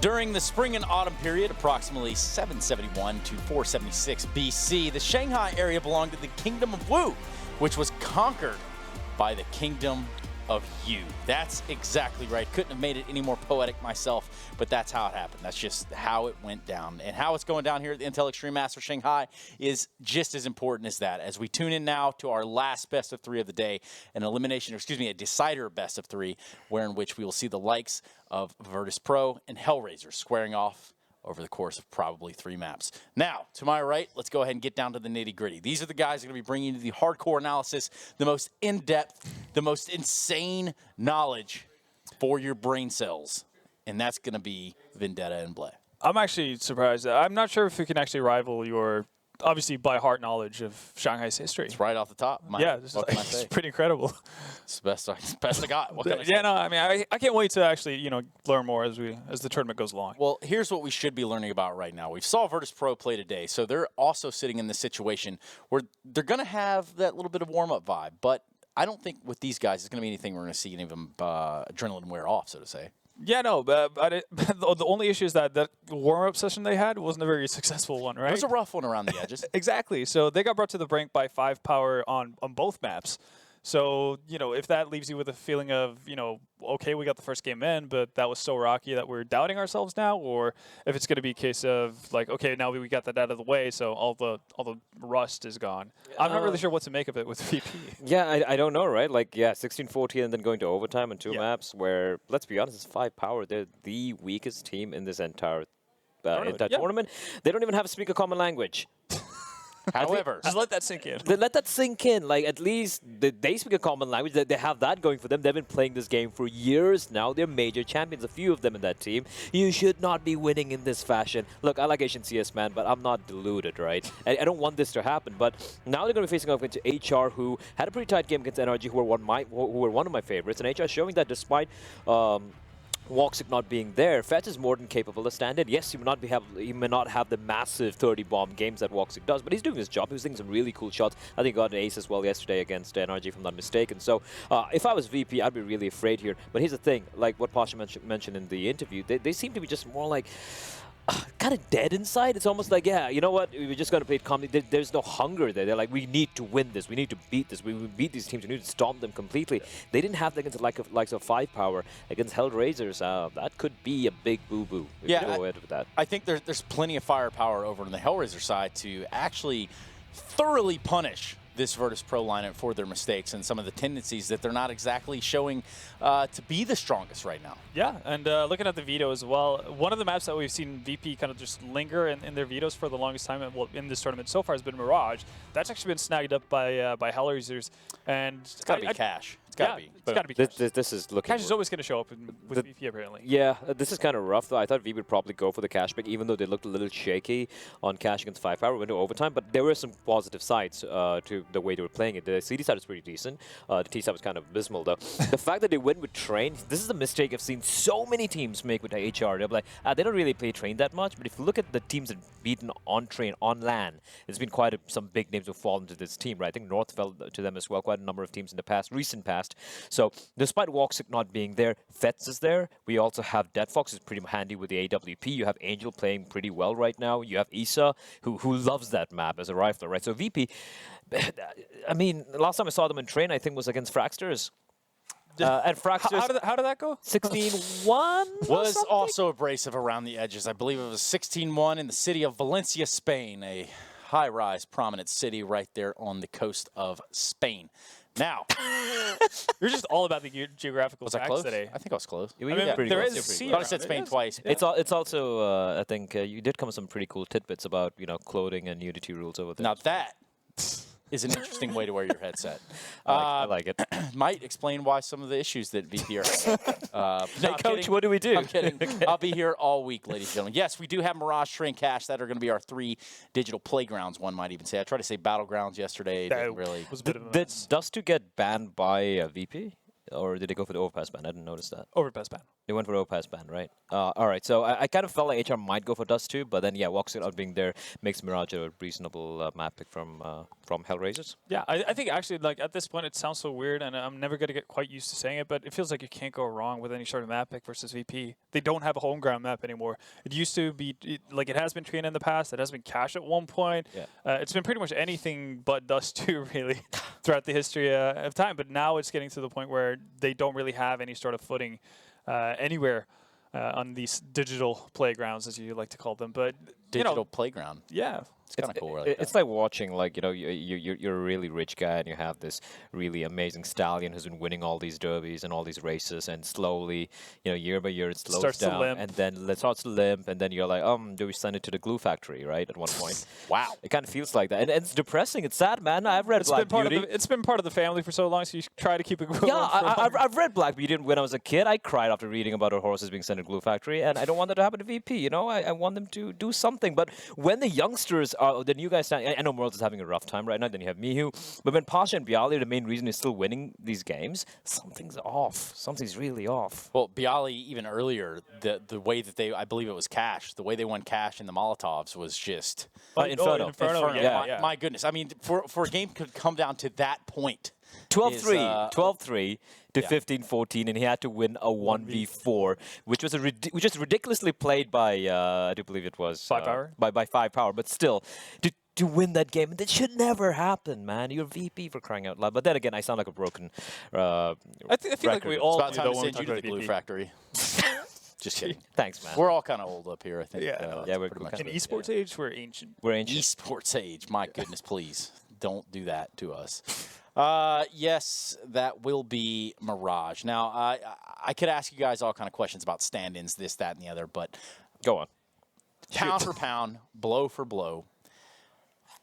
During the spring and autumn period, approximately 771 to 476 BC, the Shanghai area belonged to the Kingdom of Wu, which was conquered by the Kingdom of Yu. That's exactly right. Couldn't have made it any more poetic myself, but that's how it happened. That's just how it went down. And how it's going down here at the Intel Extreme Master Shanghai is just as important as that. As we tune in now to our last best of three of the day, an elimination, or excuse me, a decider best of three, where in which we will see the likes of Virtus.Pro and HellRaisers squaring off over the course of probably 3 maps. Now, to my right, let's go ahead and get down to the nitty-gritty. These are the guys that are going to be bringing you the hardcore analysis, the most in-depth, the most insane knowledge for your brain cells. And that's going to be Vendetta and Blay. I'm actually surprised. I'm not sure if we can actually rival your, obviously, by heart knowledge of Shanghai's history. It's right off the top. Yeah, it's pretty incredible. It's the best I got. What can I say? Yeah, no, I mean, I can't wait to actually, learn more as the tournament goes along. Well, here's what we should be learning about right now. We saw Virtus.Pro play today, so they're also sitting in this situation where they're going to have that little bit of warm-up vibe, but I don't think with these guys it's going to be anything we're going to see any of them adrenaline wear off, so to say. Yeah, no, but the only issue is that warm-up session they had wasn't a very successful one, right? It was a rough one around the edges. Exactly. So they got brought to the brink by 5 power on both maps. So, if that leaves you with a feeling of, okay, we got the first game in, but that was so rocky that we're doubting ourselves now, or if it's going to be a case of like, okay, now we got that out of the way, so all the rust is gone. I'm not really sure what to make of it with VP. Yeah, I don't know, right? Like, yeah, 16-14 and then going to overtime on 2 maps where, let's be honest, it's 5 power. They're the weakest team in this entire tournament. They don't even have a speak a common language. However, just let that sink in. Let that sink in. Like, at least they speak a common language. They have that going for them. They've been playing this game for years now. They're major champions, a few of them in that team. You should not be winning in this fashion. Look, I like Asian CS, man, but I'm not deluded, right? I don't want this to happen. But now they're going to be facing off against HR, who had a pretty tight game against NRG, who were one of my favorites. And HR showing that despite Woxic not being there, Fetch is more than capable to stand in. Yes, he may not have the massive 30-bomb games that Woxic does, but he's doing his job. He was taking some really cool shots. I think he got an ace as well yesterday against NRG, if I'm not mistaken. So if I was VP, I'd be really afraid here. But here's the thing, like what Pasha mentioned in the interview, they seem to be just more like kind of dead inside. It's almost like, yeah, you know what? We're just going to play it calmly. There's no hunger there. They're like, we need to win this. We need to beat this. We beat these teams. We need to stomp them completely. They didn't have that against the likes of 5 power. Against HellRaisers, that could be a big boo-boo. Yeah, go ahead with that. I think there's plenty of firepower over on the HellRaiser side to actually thoroughly punish this Virtus.Pro lineup for their mistakes and some of the tendencies that they're not exactly showing to be the strongest right now. Yeah, and looking at the veto as well, one of the maps that we've seen VP kind of just linger in their vetoes for the longest time in this tournament so far has been Mirage. That's actually been snagged up by HellRaisers. And it's got to be Cash. It's got to be. It's got to be Cash. This is looking... Cash is always going to show up with VP, apparently. Yeah, this is kind of rough, though. I thought V would probably go for the Cash pick, even though they looked a little shaky on Cash against 5 power, went to overtime. But there were some positive sides to the way they were playing it. The CD side was pretty decent. The T side was kind of abysmal, though. The fact that they went with Train, this is a mistake I've seen so many teams make with HR. They're like, they don't really play Train that much. But if you look at the teams that beaten on Train, on LAN, there's been quite some big names who've fallen to this team, right? I think North fell to them as well, quite a number of teams in the recent past. So despite Woxic not being there, Fetz is there. We also have Deadfox, who's pretty handy with the AWP. You have Angel playing pretty well right now. You have Issa, who loves that map as a rifler, right? So VP, I mean, last time I saw them in Train, I think was against Fraxters. And Fraxters, how did that go? 16-1? Was also abrasive around the edges. I believe it was 16-1 in the city of Valencia, Spain, a high-rise, prominent city right there on the coast of Spain. Now, you're just all about the geographical facts today. I think I was close. I mean, there is sea. I thought I said Spain twice. Yeah. It's also I think you did come with some pretty cool tidbits about clothing and nudity rules over there. Now that is an interesting way to wear your headset. I like it. Might explain why some of the issues that VP are having. Hey, Coach, what do we do? I'm kidding. I'll be here all week, ladies and gentlemen. Yes, we do have Mirage, Train, Cash. That are going to be our 3 digital playgrounds, one might even say. I tried to say battlegrounds yesterday. Didn't really. Was a bit of a mess. Did Dust2 get banned by VP? Or did they go for the overpass ban? I didn't notice that. Overpass ban. They went for Opaz ban, right? All right, so I kind of felt like HR might go for Dust too, but then yeah, Voxel out being there makes Mirage a reasonable map pick from HellRaisers. Yeah, I think actually, like, at this point, it sounds so weird, and I'm never going to get quite used to saying it, but it feels like you can't go wrong with any sort of map pick versus VP. They don't have a home ground map anymore. It used to be, like, it has been Trina in the past, it has been Cash at one point. Yeah. It's been pretty much anything but Dust 2, really, throughout the history of time, but now it's getting to the point where they don't really have any sort of footing anywhere on these digital playgrounds, as you like to call them. But Digital playground. yeah, It's kind of cool. It's like watching, like, you know, you're a really rich guy and you have this really amazing stallion who's been winning all these derbies and all these races, and slowly, you know, year by year it slows Starts to down, limp. and then it starts to limp, and then you're like, do we send it to the glue factory, right? At one point, Wow. it kind of feels like that, and it's depressing. It's sad, man. I've read Black Beauty. It's been part of the family for so long, so you try to keep it going. Yeah, I've read Black Beauty when I was a kid. I cried after reading about our horses being sent to glue factory, and I don't want that to happen to VP. You know, I want them to do something. But when the youngsters are, the new guys, I know Morals is having a rough time right now. Then you have Mihu, but when Pasha and Bialy, the main reason is still winning these games, something's off. Something's really off. Well, Bialy, even earlier, the way that I believe it was Cash, the way they won Cash in the Molotovs was just Inferno. Inferno, yeah. My goodness. I mean, for a game could come down to that point. 12-3, 12-3 to yeah. 15-14, and he had to win a 1v4, which was ridiculously played by I do believe it was 5 Power. by 5 Power, but still to win that game, that should never happen, man. You're VP for crying out loud. But then again, I sound like a broken. I feel like we all It's about time do, though, to when we send you talk to the about glue VP. factory. Just kidding. Thanks, man. We're all kind of old up here, I think. Yeah, yeah, we're pretty much kinda- In esports age, we're ancient. We're ancient. Esports age. My goodness, please don't do that to us. Yes, that will be Mirage. Now, I could ask you guys all kind of questions about stand-ins, this, that, and the other, but Go on. pound for pound, blow for blow,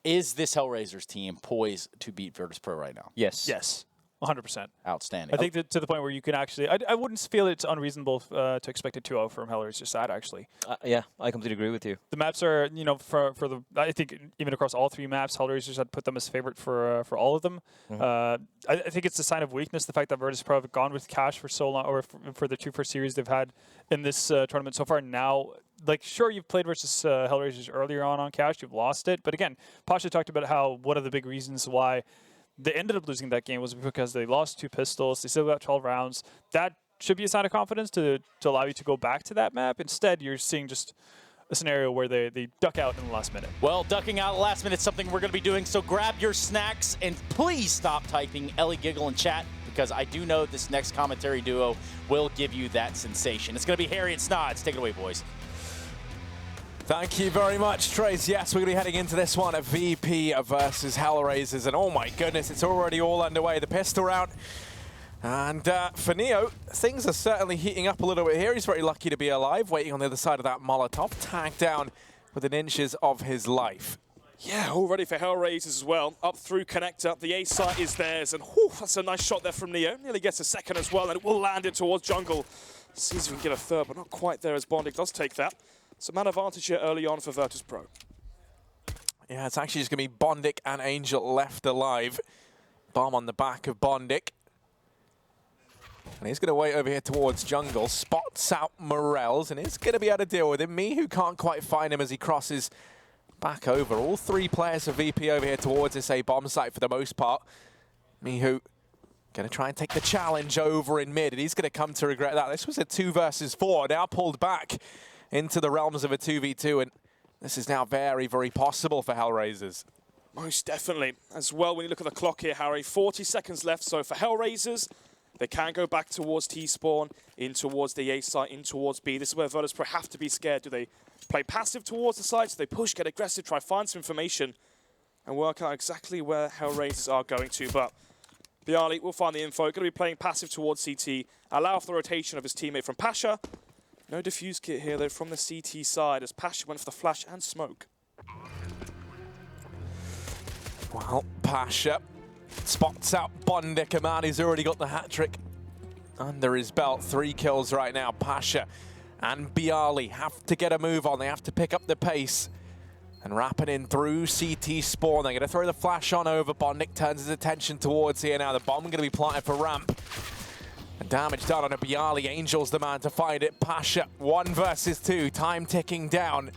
is this HellRaisers team poised to beat Virtus.Pro right now? Yes. Yes, 100%. Outstanding. I think that to the point where you can actually, I wouldn't feel it's unreasonable to expect a 2-0 from HellRaisers side, actually. Yeah, I completely agree with you. The maps are, you know, for the, I think even across all 3 maps, HellRaisers had put them as favorite for all of them. I think it's a sign of weakness, the fact that Virtus.Pro have gone with Cash for so long, or for the 2 first series they've had in this tournament so far. Now, like, sure, you've played versus HellRaisers earlier on Cash, you've lost it, but again, Pasha talked about how one of the big reasons why they ended up losing that game was because they lost 2 pistols, they still got 12 rounds. That should be a sign of confidence to allow you to go back to that map. Instead, you're seeing just a scenario where they duck out in the last minute. Well, ducking out last minute is something we're going to be doing, so grab your snacks and please stop typing Ellie Giggle in chat, because I do know this next commentary duo will give you that sensation. It's going to be Harry and Snods. Take it away, boys. Thank you very much, Trace. Yes, we're going to be heading into this one at VP versus HellRaisers, and oh my goodness, it's already all underway. The pistol round. And for Neo, things are certainly heating up a little bit here. He's very lucky to be alive, waiting on the other side of that Molotov, tagged down within inches of his life. Yeah, all ready for HellRaisers as well. Up through connector, the A site is theirs, and whew, that's a nice shot there from Neo. Nearly gets a second as well, and it will land it towards jungle. Sees if we can get a third, but not quite there as Bondic does take that. So man advantage here early on for Virtus.Pro. Yeah, it's actually just going to be Bondic and Angel left alive. Bomb on the back of Bondic. And he's going to wait over here towards jungle, spots out Morels, and he's going to be able to deal with him. Mihu can't quite find him as he crosses back over. All 3 players of VP over here towards this A bomb site for the most part. Mihu going to try and take the challenge over in mid, and he's going to come to regret that. This was a 2 versus 4, now pulled back into the realms of a 2v2, and this is now very, very possible for HellRaisers. Most definitely. As well, when you look at the clock here, Harry, 40 seconds left. So for HellRaisers, they can go back towards T-spawn, in towards the A site, in towards B. This is where Virtus.Pro have to be scared. Do they play passive towards the sites? Do they push, get aggressive, try find some information, and work out exactly where HellRaisers are going to? But Bialy will find the info. Going to be playing passive towards CT, allow for the rotation of his teammate from Pasha. No defuse kit here, though, from the CT side, as Pasha went for the flash and smoke. Well, Pasha spots out Bondic, a man who's already got the hat-trick under his belt. 3 kills right now. Pasha and Bialy have to get a move on. They have to pick up the pace and wrap it in through CT spawn. They're going to throw the flash on over. Bondic turns his attention towards here now. The bomb going to be planted for ramp. And damage done on a Bialy. Angel's the man to find it. Pasha, 1 versus 2. Time ticking down.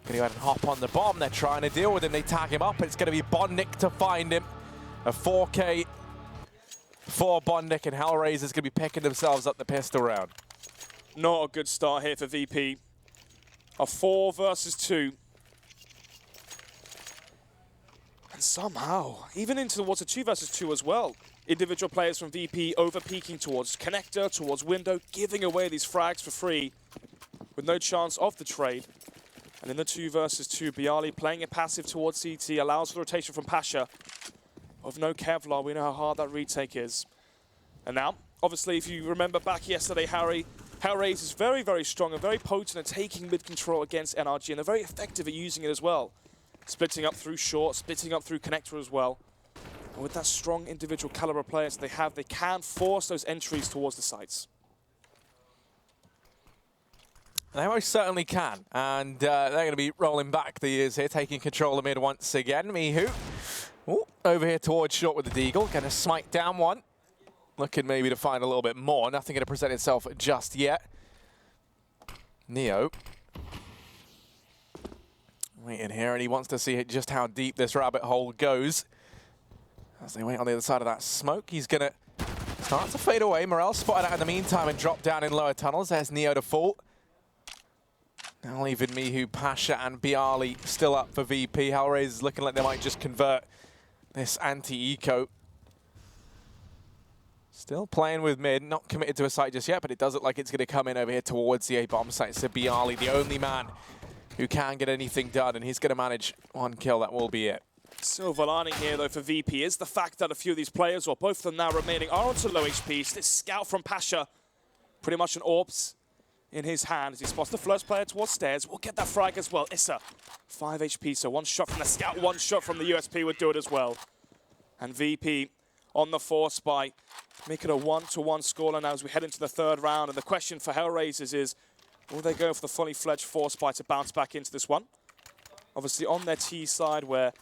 Gonna go ahead and hop on the bomb. They're trying to deal with him. They tag him up. It's gonna be Bondik to find him. A 4K for Bondik, and HellRaisers gonna be picking themselves up the pistol round. Not a good start here for VP. A 4 versus 2. And somehow, even into towards a 2 versus 2 as well. Individual players from VP over-peaking towards Connector, towards Window, giving away these frags for free with no chance of the trade. And in the 2 versus 2, Bialy playing it passive towards CT, allows for the rotation from Pasha. Of no Kevlar, we know how hard that retake is. And now, obviously, if you remember back yesterday, HellRaisers is very, very strong and very potent at taking mid-control against NRG, and they're very effective at using it as well. Splitting up through short, splitting up through Connector as well. And with that strong individual caliber players they have, they can force those entries towards the sites. They most certainly can, and they're going to be rolling back the years here, taking control of mid once again. Mihu, over here towards short with the Deagle, going to smite down one. Looking maybe to find a little bit more. Nothing going to present itself just yet. Neo. Waiting here, and he wants to see just how deep this rabbit hole goes. As they wait on the other side of that smoke, he's going to start to fade away. Morel spotted out in the meantime and dropped down in lower tunnels. There's Neo to fall. Now leaving Mihu, Pasha, and Bialy still up for VP. HellRaisers looking like they might just convert this anti-eco. Still playing with mid, not committed to a site just yet, but it does look like it's going to come in over here towards the A-bomb site. So Bialy, the only man who can get anything done, and he's going to manage 1 kill. That will be it. Silver lining here, though, for VP is the fact that a few of these players, or both of them now remaining, are onto low HP. So this scout from Pasha, pretty much an Orbs in his hand as he spots the first player towards stairs. We'll get that frag as well. Issa, 5 HP, so 1 shot from the scout, 1 shot from the USP would do it as well. And VP on the force by making a 1-1 scoreline now as we head into the 3rd round. And the question for HellRaisers is, will they go for the fully fledged force by to bounce back into this one? Obviously on their T side where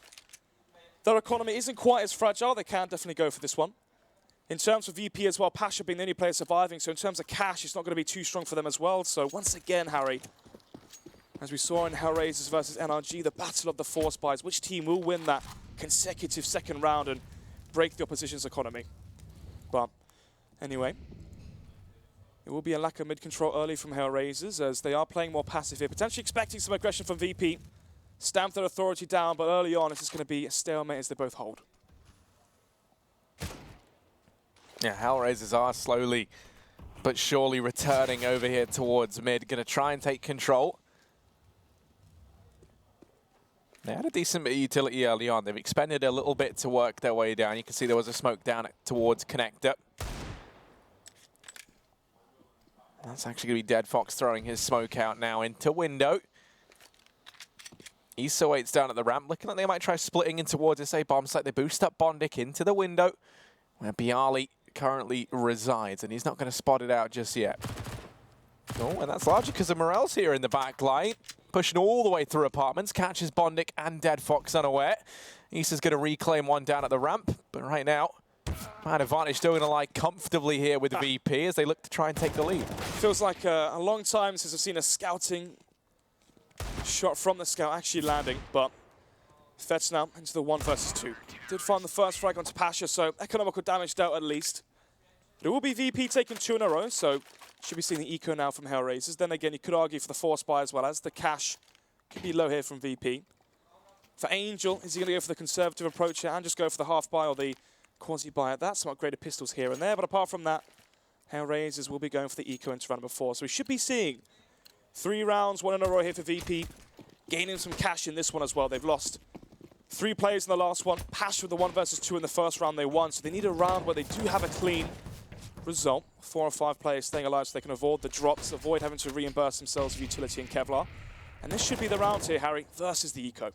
their economy isn't quite as fragile, they can definitely go for this one. In terms of VP as well, Pasha being the only player surviving, so in terms of cash, it's not going to be too strong for them as well. So once again, Harry, as we saw in HellRaisers versus NRG, the battle of the force buys, which team will win that consecutive 2nd round and break the opposition's economy? But anyway, it will be a lack of mid-control early from HellRaisers as they are playing more passive here, potentially expecting some aggression from VP. Stamp their authority down, but early on, it's just going to be a stalemate as they both hold. Yeah, HellRaisers are slowly but surely returning over here towards mid. Going to try and take control. They had a decent bit of utility early on. They've expended a little bit to work their way down. You can see there was a smoke down towards Connector. That's actually going to be Dead Fox throwing his smoke out now into window. Issa waits down at the ramp, looking like they might try splitting in towards this A-bomb site. They boost up Bondik into the window, where Bialy currently resides, and he's not going to spot it out just yet. Oh, and that's largely because of Morel's here in the back line, pushing all the way through apartments, catches Bondik and Dead Fox unaware. Issa's going to reclaim one down at the ramp, but right now, man advantage still going to lie comfortably here with VP as they look to try and take the lead. Feels like a long time since I've seen a scouting shot from the scout actually landing, but Fetch now into the 1 versus 2. Did find the first frag onto Pasha, so economical damage dealt at least. But it will be VP taking 2 in a row, so should be seeing the eco now from HellRaisers. Then again, you could argue for the force buy as well, as the cash could be low here from VP. For Angel, is he going to go for the conservative approach here and just go for the half buy or the quasi buy at that? Some upgraded pistols here and there, but apart from that, HellRaisers will be going for the eco into round number 4. So we should be seeing 3 rounds, 1 in a row here for VP, gaining some cash in this one as well. They've lost 3 players in the last one. Pash with the 1 versus 2 in the first round they won, so they need a round where they do have a clean result. 4 or 5 players staying alive so they can avoid the drops, avoid having to reimburse themselves with utility and Kevlar. And this should be the round here, Harry, versus the eco.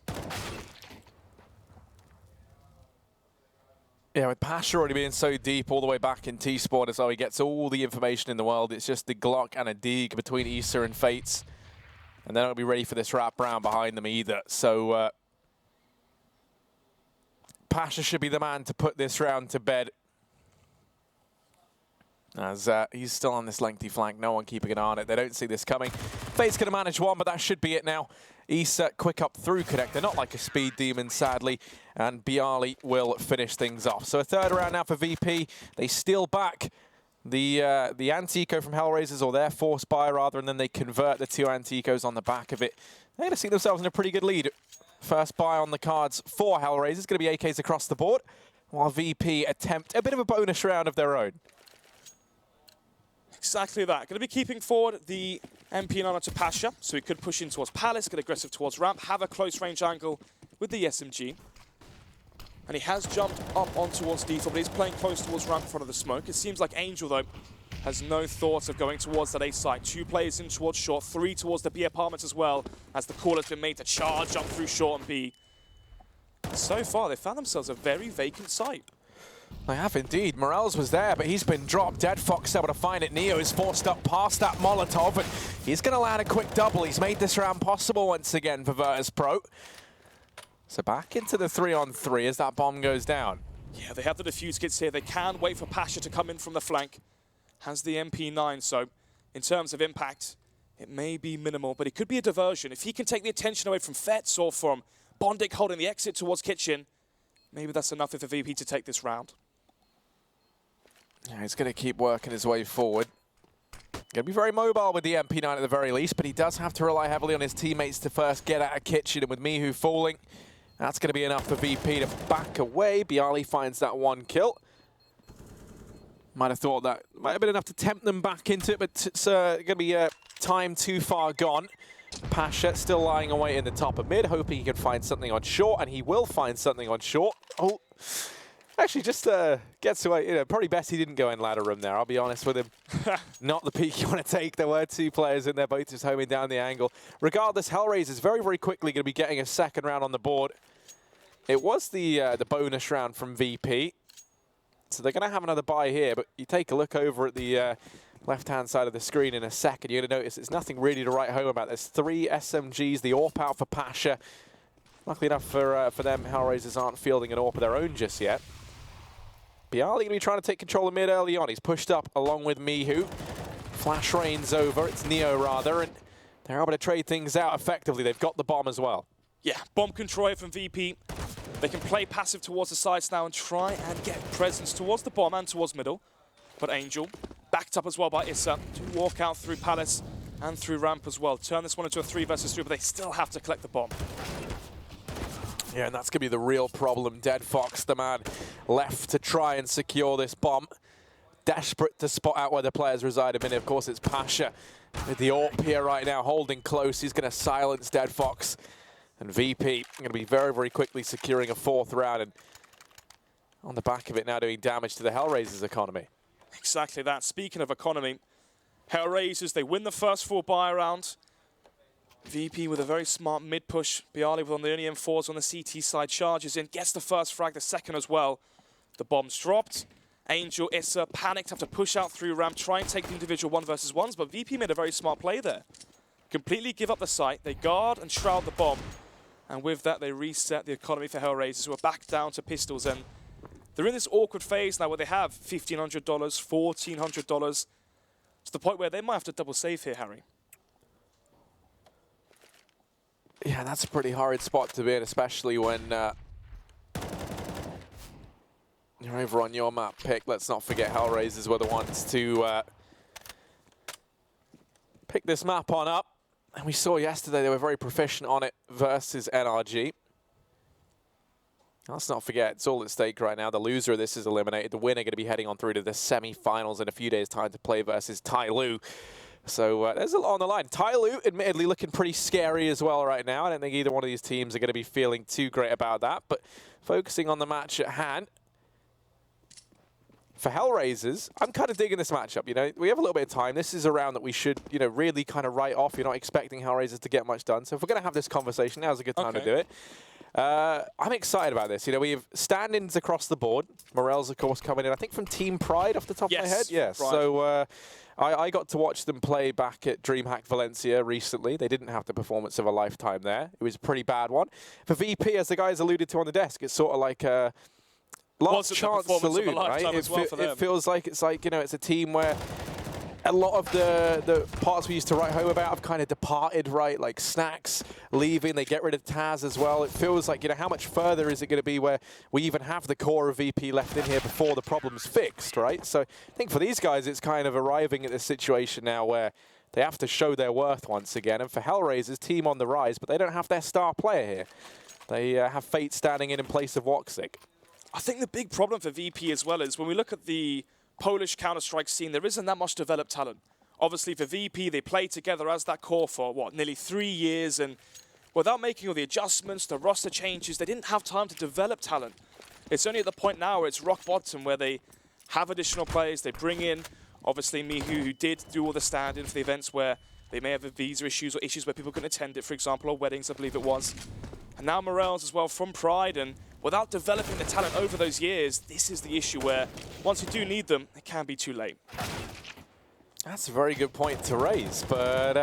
Yeah, with Pasha already being so deep all the way back in T-Spawn as well, he gets all the information in the world. It's just the Glock and a dig between Issa and Fates. And they don't be ready for this wrap round behind them either. So Pasha should be the man to put this round to bed. As he's still on this lengthy flank, no one keeping an eye on it. They don't see this coming. Fate's going to manage one, but that should be it now. Issa quick up through Connector, not like a speed demon, sadly, and Bialy will finish things off. So a third round now for VP. They steal back the anti-eco from HellRaisers, or their force buy rather, and then they convert the 2 anti-ecos on the back of it. They're going to see themselves in a pretty good lead. First buy on the cards for HellRaisers, going to be AKs across the board, while VP attempt a bit of a bonus round of their own. Exactly that. Going to be keeping forward the MP9 onto Pasha, so he could push in towards Palace, get aggressive towards ramp, have a close range angle with the SMG. And he has jumped up on towards default, but he's playing close towards ramp in front of the smoke. It seems like Angel, though, has no thoughts of going towards that A site. 2 players in towards short, 3 towards the B apartments as well, as the call has been made to charge up through short and B. So far, they found themselves a very vacant site. They have indeed. Morales was there, but he's been dropped. Dead Fox able to find it. Neo is forced up past that Molotov, and he's going to land a quick double. He's made this round possible once again for Virtus.Pro. So back into the 3-on-3 as that bomb goes down. Yeah, they have the defuse kits here. They can wait for Pasha to come in from the flank. Has the MP9, so in terms of impact, it may be minimal, but it could be a diversion. If he can take the attention away from Fetz or from Bondik holding the exit towards Kitchen, maybe that's enough for VP to take this round. Yeah, he's going to keep working his way forward. Going to be very mobile with the MP9 at the very least, but he does have to rely heavily on his teammates to first get out of Kitchen, and with Mihu falling, that's going to be enough for VP to back away. Bialy finds that 1 kill. Might have thought that might have been enough to tempt them back into it, but it's going to be time too far gone. Pasha still lying away in the top of mid, hoping he can find something on short, and he will find something on short. Oh, actually just gets away. You know, probably best he didn't go in ladder room there, I'll be honest with him. Not the peak you want to take. There were 2 players in there, both just homing down the angle. Regardless, HellRaisers very, very quickly going to be getting a second round on the board. It was the bonus round from VP. So they're going to have another buy here, but you take a look over at the left-hand side of the screen in a second, you're going to notice there's nothing really to write home about. There's 3 SMGs, the AWP out for Pasha. Luckily enough for them, HellRaisers aren't fielding an AWP of their own just yet. Bialy going to be trying to take control of mid early on. He's pushed up along with Mihu. Flash rain's over. It's Neo rather, and they're able to trade things out effectively. They've got the bomb as well. Yeah, bomb control from VP. They can play passive towards the sides now and try and get presence towards the bomb and towards middle. But Angel, backed up as well by Issa, to walk out through Palace and through ramp as well. Turn this one into a 3 versus 3, but they still have to collect the bomb. Yeah, and that's going to be the real problem. Dead Fox, the man left to try and secure this bomb. Desperate to spot out where the players reside a minute. Of course, it's Pasha with the AWP here right now, holding close. He's going to silence Dead Fox. And VP going to be very, very quickly securing a 4th round. And on the back of it now doing damage to the HellRaisers economy. Exactly that. Speaking of economy, HellRaisers, they win the first 4 buy round. VP with a very smart mid-push. Bialy with on the M4s on the CT side, charges in, gets the first frag, the second as well. The bomb's dropped. Angel, Issa panicked, have to push out through ramp, try and take the individual 1 versus 1s, but VP made a very smart play there. Completely give up the site, they guard and shroud the bomb, and with that they reset the economy for HellRaisers, who are back down to pistols, and they're in this awkward phase now where they have $1,500, $1,400, to the point where they might have to double save here, Harry. Yeah, that's a pretty horrid spot to be in, especially when you're over on your map pick. Let's not forget HellRaisers were the ones to pick this map on up. And we saw yesterday they were very proficient on it versus NRG. Let's not forget, it's all at stake right now. The loser of this is eliminated. The winner going to be heading on through to the semi-finals in a few days' time to play versus Tyloo. So there's a lot on the line. Tyloo, admittedly, looking pretty scary as well right now. I don't think either one of these teams are going to be feeling too great about that. But focusing on the match at hand, for HellRaisers, I'm kind of digging this matchup. You know, we have a little bit of time. This is a round that we should, you know, really kind of write off. You're not expecting HellRaisers to get much done. So if we're going to have this conversation, now's a good time to do it. I'm excited about this. You know, we have stand-ins across the board. Morel's, of course, coming in, I think, from Team Pride off the top of my head. Yes. Pride. So I got to watch them play back at DreamHack Valencia recently. They didn't have the performance of a lifetime there. It was a pretty bad one. For VP, as the guys alluded to on the desk, it's sort of like last wasn't the chance performance of a saloon, right? lifetime as well for them. It feels like it's like, you know, it's a team where a lot of the parts we used to write home about have kind of departed, right? Like Snacks leaving, they get rid of Taz as well. It feels like, you know, how much further is it going to be where we even have the core of VP left in here before the problem's fixed, right? So I think for these guys, it's kind of arriving at this situation now where they have to show their worth once again. And for HellRaisers, team on the rise, but they don't have their star player here. They have Fate standing in place of Woxic. I think the big problem for VP as well is when we look at the Polish Counter-Strike scene, there isn't that much developed talent. Obviously for VP, they played together as that core for, what, nearly 3 years, and without making all the adjustments, the roster changes, they didn't have time to develop talent. It's only at the point now where it's rock bottom where they have additional players, they bring in, obviously Mihu, who did do all the stand-in for the events where they may have visa issues or issues where people couldn't attend it, for example, or weddings, I believe it was. And now Mirage as well from Pride, and without developing the talent over those years, this is the issue where once you do need them, it can be too late. That's a very good point to raise, but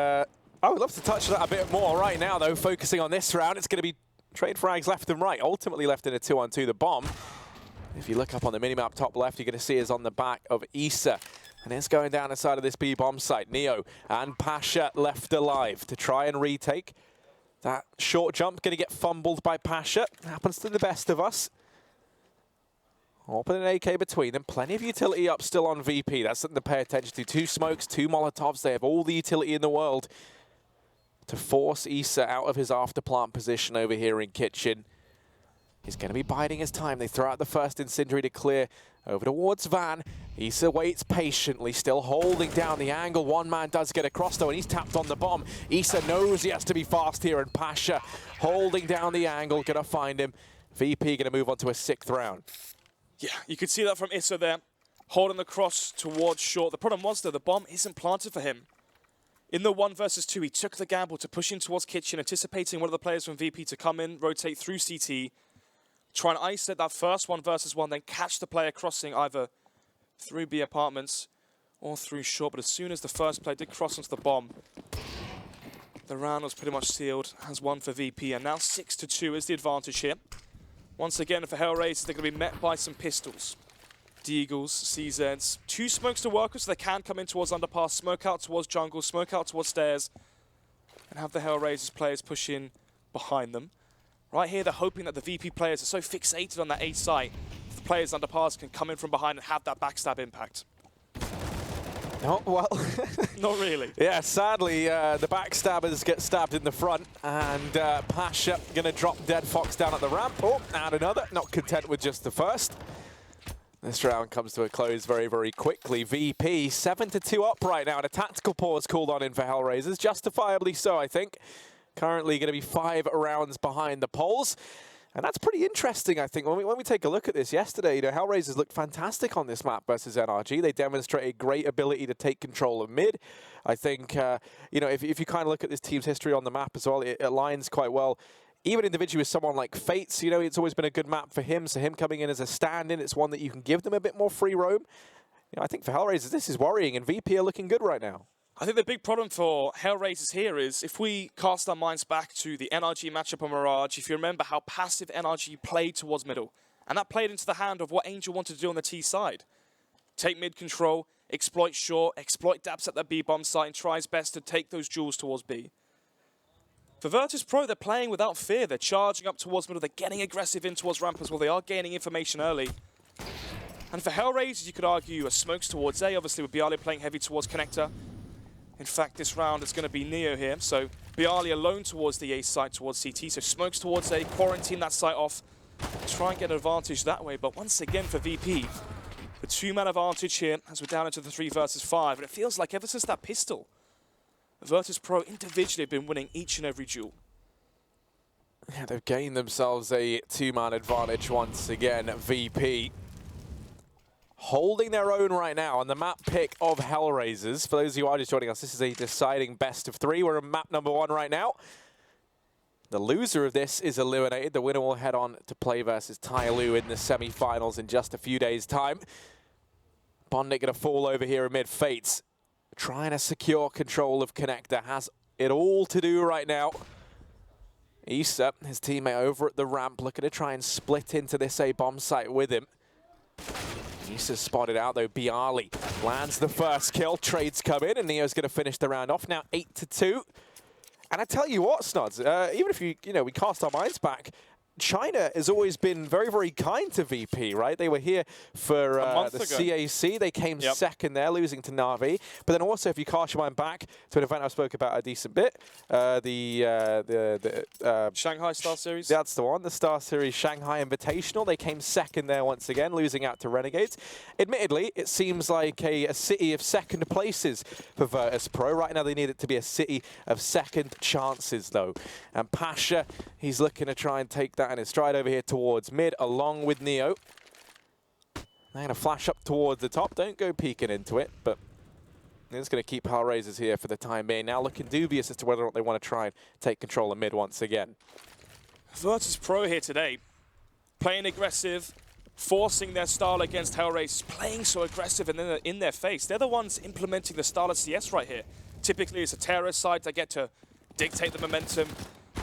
I would love to touch on that a bit more right now, though, focusing on this round. It's going to be trade frags left and right, ultimately left in a 2-on-2. The bomb, if you look up on the minimap top left, you're going to see is on the back of Issa. And it's going down inside of this B-bomb site. Neo and Pasha left alive to try and retake. That short jump going to get fumbled by Pasha. Happens to the best of us. Open an AK between them. Plenty of utility up still on VP. That's something to pay attention to. 2 smokes, 2 Molotovs. They have all the utility in the world to force Issa out of his after-plant position over here in Kitchen. He's going to be biding his time. They throw out the first incendiary to clear over towards Van. Issa waits patiently, still holding down the angle. One man does get across though, and he's tapped on the bomb. Issa knows he has to be fast here, and Pasha holding down the angle, going to find him. VP going to move on to a 6th round. Yeah, you could see that from Issa there, holding the cross towards short. The problem was though, the bomb isn't planted for him. In the 1 versus 2, he took the gamble to push in towards Kitchen, anticipating one of the players from VP to come in, rotate through CT, try and isolate that first 1 versus 1, then catch the player crossing either through B apartments or through short. But as soon as the first player did cross onto the bomb, the round was pretty much sealed as 1 for VP. And now 6-2 is the advantage here. Once again, for HellRaisers, they're going to be met by some pistols. Deagles, CZs, 2 smokes to work with, so they can come in towards underpass, smoke out towards jungle, smoke out towards stairs, and have the HellRaisers players push in behind them. Right here, they're hoping that the VP players are so fixated on that A site, the players underpass can come in from behind and have that backstab impact. Oh, well. Not really. Yeah, sadly, the backstabbers get stabbed in the front, and Pasha going to drop Dead Fox down at the ramp. Oh, and another, not content with just the first. This round comes to a close very, very quickly. VP 7-2 up right now, and a tactical pause called on in for HellRaisers. Justifiably so, I think. Currently going to be 5 rounds behind the polls. And that's pretty interesting, I think. When we take a look at this yesterday, you know, HellRaisers looked fantastic on this map versus NRG. They demonstrated great ability to take control of mid. I think, you know, if you kind of look at this team's history on the map as well, it aligns quite well. Even individually with someone like Fates, you know, it's always been a good map for him. So him coming in as a stand-in, it's one that you can give them a bit more free roam. You know, I think for HellRaisers, this is worrying, and VP are looking good right now. I think the big problem for HellRaisers here is if we cast our minds back to the NRG matchup on Mirage, if you remember how passive NRG played towards middle, and that played into the hand of what Angel wanted to do on the T side. Take mid control, exploit short, exploit daps at the B bomb site, and try his best to take those jewels towards B. For Virtus.Pro, they're playing without fear. They're charging up towards middle. They're getting aggressive in towards ramp as well. They are gaining information early. And for HellRaisers, you could argue a smokes towards A, obviously with Bialy playing heavy towards connector. In fact, this round is going to be Neo here. So Bialy alone towards the A site, towards CT. So smokes towards A, quarantine that site off. Try and get an advantage that way. But once again for VP, the 2-man advantage here as we're down into the 3 versus 5. And it feels like ever since that pistol, Virtus.Pro individually have been winning each and every duel. Yeah, they've gained themselves a 2-man advantage once again. VP holding their own right now on the map pick of HellRaisers. For those of you who are just joining us, this is a deciding best of 3. We're on map number 1 right now. The loser of this is eliminated. The winner will head on to play versus Tyloo in the semi-finals in just a few days' time. Bondic going to fall over here amid Fates. Trying to secure control of connector. Has it all to do right now. Issa, his teammate over at the ramp, looking to try and split into this A bomb site with him. Issa's spotted out though. Bialy lands the first kill. Trades come in, and Neo's going to finish the round off now 8-2. And I tell you what, Snods, even if we cast our minds back, China has always been very, very kind to VP, right? They were here for the CAC. They came second there, losing to Na'Vi. But then also, if you cast your mind back to an event I spoke about a decent bit, the Shanghai Star Series? That's the one, the Star Series Shanghai Invitational. They came second there once again, losing out to Renegades. Admittedly, it seems like a city of second places for Virtus.Pro. Right now, they need it to be a city of second chances, though. And Pasha, he's looking to try and take that in his stride over here towards mid, along with Neo. They're going to flash up towards the top. Don't go peeking into it, but it's going to keep HellRaisers here for the time being. Now looking dubious as to whether or not they want to try and take control of mid once again. Virtus.Pro here today, playing aggressive, forcing their style against HellRaisers, playing so aggressive and then in their face. They're the ones implementing the style of CS right here. Typically, it's a terrorist side. They get to dictate the momentum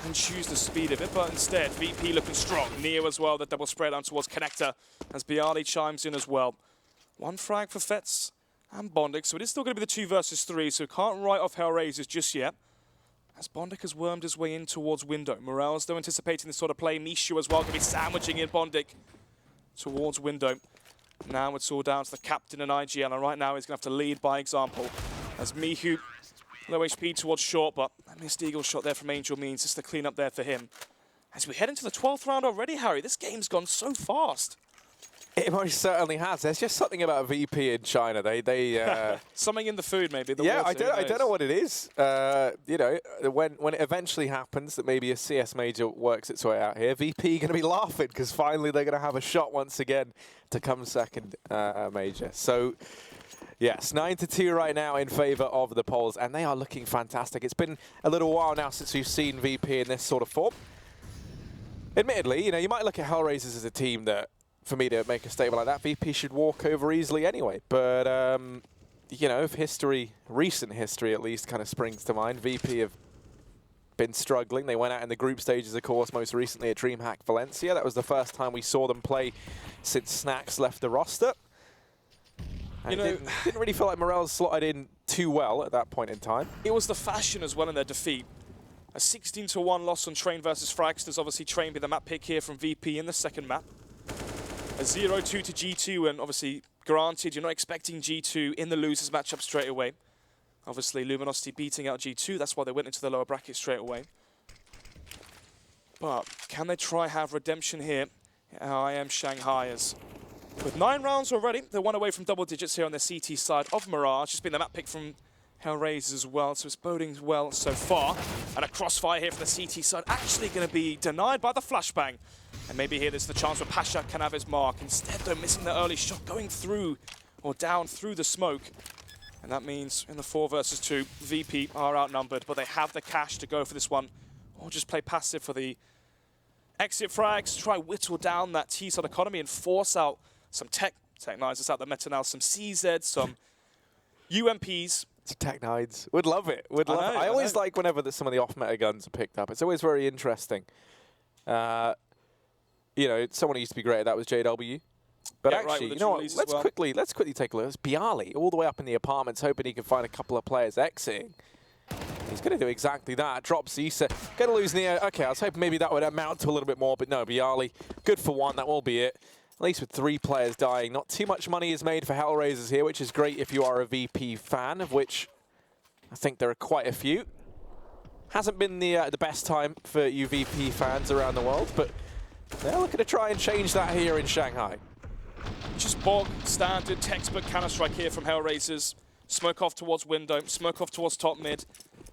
and choose the speed of it, but instead, VP looking strong. Neo as well, the double spread down towards Connector as Bialy chimes in as well. One frag for Fetz and Bondic, so it is still going to be the 2 versus 3, so can't write off HellRaisers just yet. As Bondic has wormed his way in towards window. Morales, though, anticipating this sort of play. Mishu as well, going to be sandwiching in Bondic towards window. Now it's all down to the captain and IGL, and right now he's going to have to lead by example. As Mihu, low HP towards short, but a missed eagle shot there from Angel means just the clean up there for him. As we head into the 12th round already, Harry, this game's gone so fast. It most certainly has. There's just something about VP in China. They something in the food, maybe. The yeah, water, I don't know what it is. You know, when it eventually happens that maybe a CS major works its way out here, VP going to be laughing because finally they're going to have a shot once again to come second major. So. Yes, 9-2 right now in favor of the Poles, and they are looking fantastic. It's been a little while now since we've seen VP in this sort of form. Admittedly, you might look at HellRaisers as a team that, for me to make a statement like that, VP should walk over easily anyway. But, if history, recent history at least, kind of springs to mind, VP have been struggling. They went out in the group stages, of course, most recently at DreamHack Valencia. That was the first time we saw them play since Snacks left the roster. And didn't really feel like Morales slotted in too well at that point in time. It was the fashion as well in their defeat. A 16-1 loss on Train versus Fragsters. Obviously, Train be the map pick here from VP in the second map. A 0-2 to G2, and obviously, granted, you're not expecting G2 in the losers matchup straight away. Obviously, Luminosity beating out G2. That's why they went into the lower bracket straight away. But can they try have redemption here at IEM Shanghai? As with 9 rounds already, they're 1 away from double digits here on the CT side of Mirage. It's been the map pick from HellRaisers as well, so it's boding well so far. And a crossfire here from the CT side, actually going to be denied by the flashbang. And maybe here there's the chance where Pasha can have his mark. Instead, though, missing the early shot, going through or down through the smoke. And that means in the 4 versus 2, VP are outnumbered, but they have the cash to go for this one, or just play passive for the exit frags, try whittle down that T-side economy and force out some Tech9s out the meta now, some CZs, some UMPs. Tech9s. Would love it. Would love it. I always like whenever some of the off-meta guns are picked up. It's always very interesting. Someone who used to be great at that was JW. But actually, you know what? Let's quickly take a look. It's Bialy all the way up in the apartments, hoping he can find a couple of players exiting. He's going to do exactly that. Drops Issa. Going to lose Neo. Okay, I was hoping maybe that would amount to a little bit more, but no, Bialy, good for 1. That will be it. At least with 3 players dying. Not too much money is made for HellRaisers here, which is great if you are a VP fan, of which I think there are quite a few. Hasn't been the best time for you VP fans around the world, but they're looking to try and change that here in Shanghai. Just bog standard textbook Counter-Strike here from HellRaisers. Smoke off towards window, smoke off towards top mid.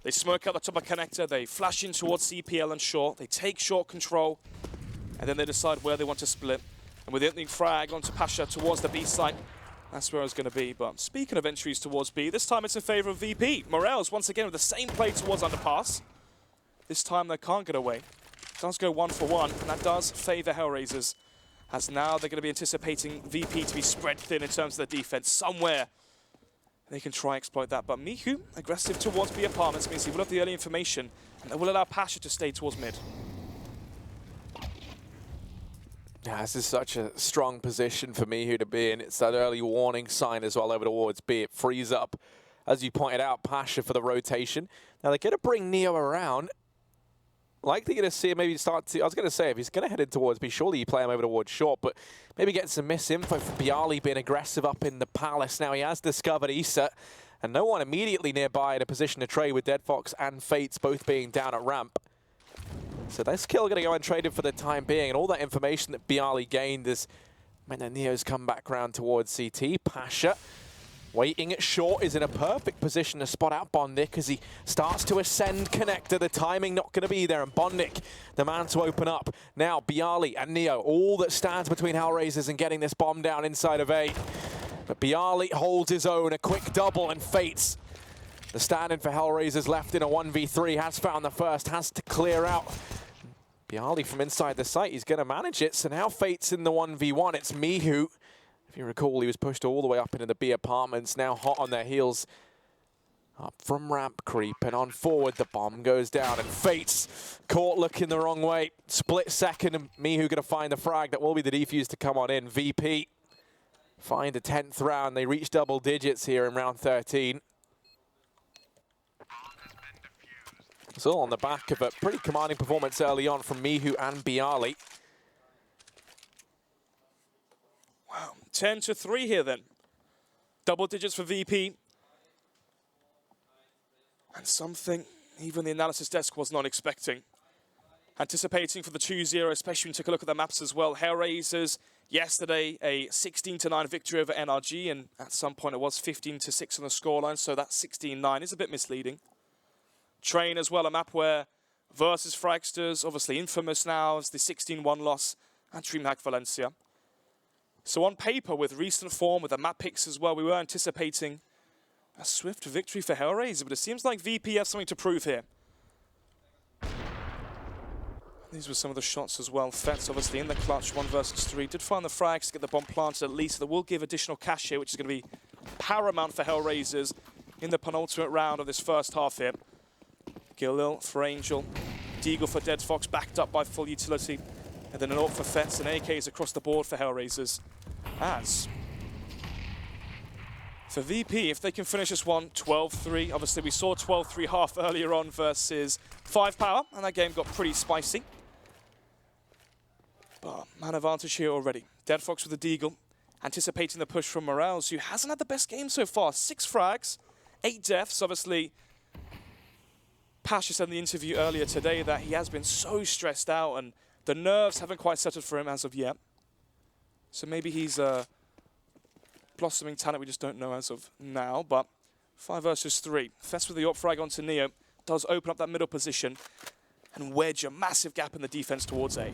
They smoke out the top of connector, they flash in towards CPL and short. They take short control, and then they decide where they want to split. And with the opening frag onto Pasha towards the B site, that's where it's going to be. But speaking of entries towards B, this time it's in favor of VP. Morales, once again, with the same play towards underpass. This time they can't get away. Does go 1 for 1, and that does favor HellRaisers. As now they're going to be anticipating VP to be spread thin in terms of the defense. Somewhere they can try exploit that. But Mihu, aggressive towards B apartments, means he will have the early information, and that will allow Pasha to stay towards mid. Yeah, this is such a strong position for Mihu to be in. It's that early warning sign as well over towards B. It frees up, as you pointed out, Pasha for the rotation. Now they're going to bring Neo around. Likely going to see him maybe start to... I was going to say, if he's going to head in towards B, surely you play him over towards short, but maybe get some misinfo for Bialy being aggressive up in the Palace. Now he has discovered Issa, and no one immediately nearby in a position to trade with Dead Fox and Fates both being down at ramp. So this kill going to go untraded for the time being, and all that information that Bialy gained has meant that Neo's come back round towards CT. Pasha, waiting at short, is in a perfect position to spot out Bondik as he starts to ascend connector. The timing not going to be there, and Bondik, the man to open up. Now Bialy and Neo, all that stands between HellRaisers and getting this bomb down inside of A. But Bialy holds his own, a quick double, and Fates, the stand-in for HellRaisers, left in a 1v3, has found the first, has to clear out. Bialy from inside the site, he's going to manage it. So now Fate's in the 1v1. It's Mihu. If you recall, he was pushed all the way up into the B apartments, now hot on their heels. Up from ramp creep and on forward, the bomb goes down, and Fate's caught looking the wrong way. Split second, and Mihu going to find the frag. That will be the defuse to come on in. VP find a 10th round. They reach double digits here in round 13. It's all on the back of a pretty commanding performance early on from Mihu and Bialy. Wow, 10-3 here then. Double digits for VP. And something even the analysis desk was not expecting. Anticipating for the 2-0, especially when you take a look at the maps as well. HellRaisers, yesterday, a 16-9 victory over NRG, and at some point it was 15-6 on the scoreline, so that 16-9 is a bit misleading. Train as well, a map where Versus Fragsters, obviously infamous now as the 16-1 loss at DreamHack Valencia. So on paper, with recent form, with the map picks as well, we were anticipating a swift victory for HellRaisers, but it seems like VP has something to prove here. These were some of the shots as well. Fets obviously in the clutch, 1 versus 3. Did find the frags to get the bomb planted at least. That will give additional cash here, which is going to be paramount for HellRaisers in the penultimate round of this first half here. Gilil for Angel, Deagle for Dead Fox, backed up by full utility. And then an AWP for Fets and AKs across the board for HellRaisers. As for VP, if they can finish this one 12-3, obviously we saw 12-3 half earlier on versus 5-Power, and that game got pretty spicy. But man advantage here already. Dead Fox with the Deagle, anticipating the push from Mirage, who hasn't had the best game so far. 6 frags, 8 deaths, obviously. Pasha said in the interview earlier today that he has been so stressed out and the nerves haven't quite settled for him as of yet. So maybe he's a blossoming talent we just don't know as of now, but 5 versus 3. Fest with the AWP frag onto Neo does open up that middle position and wedge a massive gap in the defense towards A.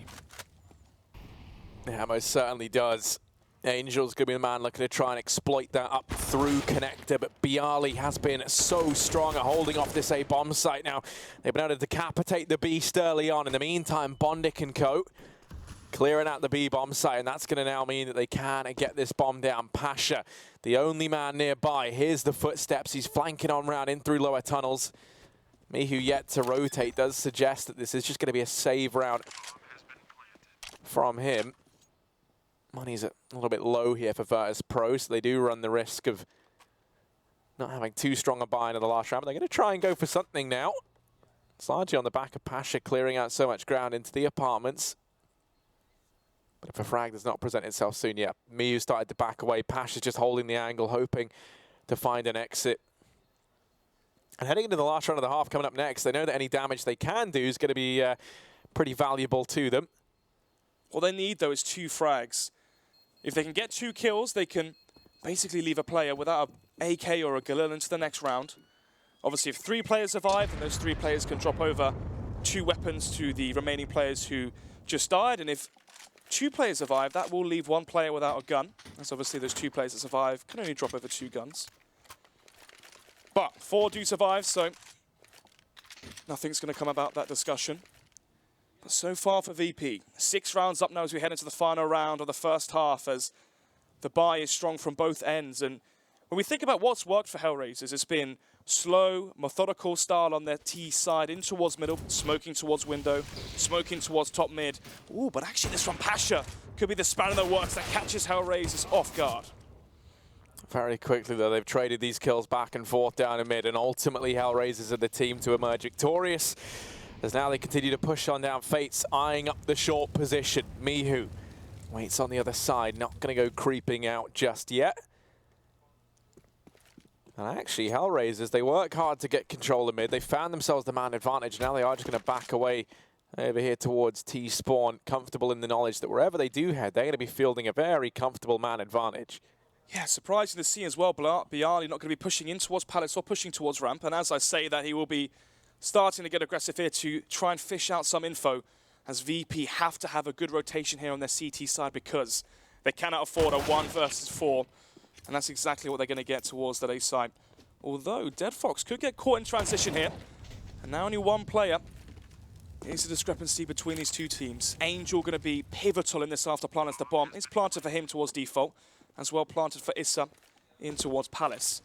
Yeah, most certainly does. Angel's going to be the man looking to try and exploit that up through connector, but Bialy has been so strong at holding off this A bomb site. Now, they've been able to decapitate the beast early on. In the meantime, Bondik and co clearing out the B bomb site, and that's going to now mean that they can get this bomb down. Pasha, the only man nearby. Here's the footsteps. He's flanking on round in through lower tunnels. Mihu yet to rotate does suggest that this is just going to be a save round from him. Money's a little bit low here for Virtus.Pro, so they do run the risk of not having too strong a buy into the last round. But they're going to try and go for something now. It's largely on the back of Pasha clearing out so much ground into the apartments. But if a frag does not present itself soon, yeah, Miyu started to back away. Pasha's just holding the angle, hoping to find an exit. And heading into the last round of the half coming up next, they know that any damage they can do is going to be pretty valuable to them. All they need, though, is 2 frags. If they can get 2 kills, they can basically leave a player without an AK or a Galil into the next round. Obviously, if 3 players survive, then those 3 players can drop over 2 weapons to the remaining players who just died. And if 2 players survive, that will leave 1 player without a gun. As obviously those 2 players that survive can only drop over 2 guns. But 4 do survive, so nothing's going to come about that discussion. But so far for VP, 6 rounds up now as we head into the final round of the first half, as the buy is strong from both ends. And when we think about what's worked for HellRaisers, it's been slow, methodical style on their T side, in towards middle, smoking towards window, smoking towards top mid. Ooh, but actually this from Pasha could be the spanner in the works that catches HellRaisers off guard. Very quickly, though, they've traded these kills back and forth down in mid, and ultimately HellRaisers are the team to emerge victorious, as now they continue to push on down. Fates eyeing up the short position. Mihu waits on the other side, not going to go creeping out just yet. And actually, HellRaisers, they work hard to get control of mid. They found themselves the man advantage. Now they are just going to back away over here towards T-Spawn, comfortable in the knowledge that wherever they do head, they're going to be fielding a very comfortable man advantage. Yeah, surprising to see as well, Bialy not going to be pushing in towards Palace or pushing towards ramp. And as I say that, he will be starting to get aggressive here to try and fish out some info, as VP have to have a good rotation here on their CT side because they cannot afford a 1 versus 4. And that's exactly what they're going to get towards that A side. Although Dead Fox could get caught in transition here. And now only one player. Is a discrepancy between these two teams. Angel going to be pivotal in this after plant as the bomb is planted for him towards default. As well planted for Issa in towards Palace.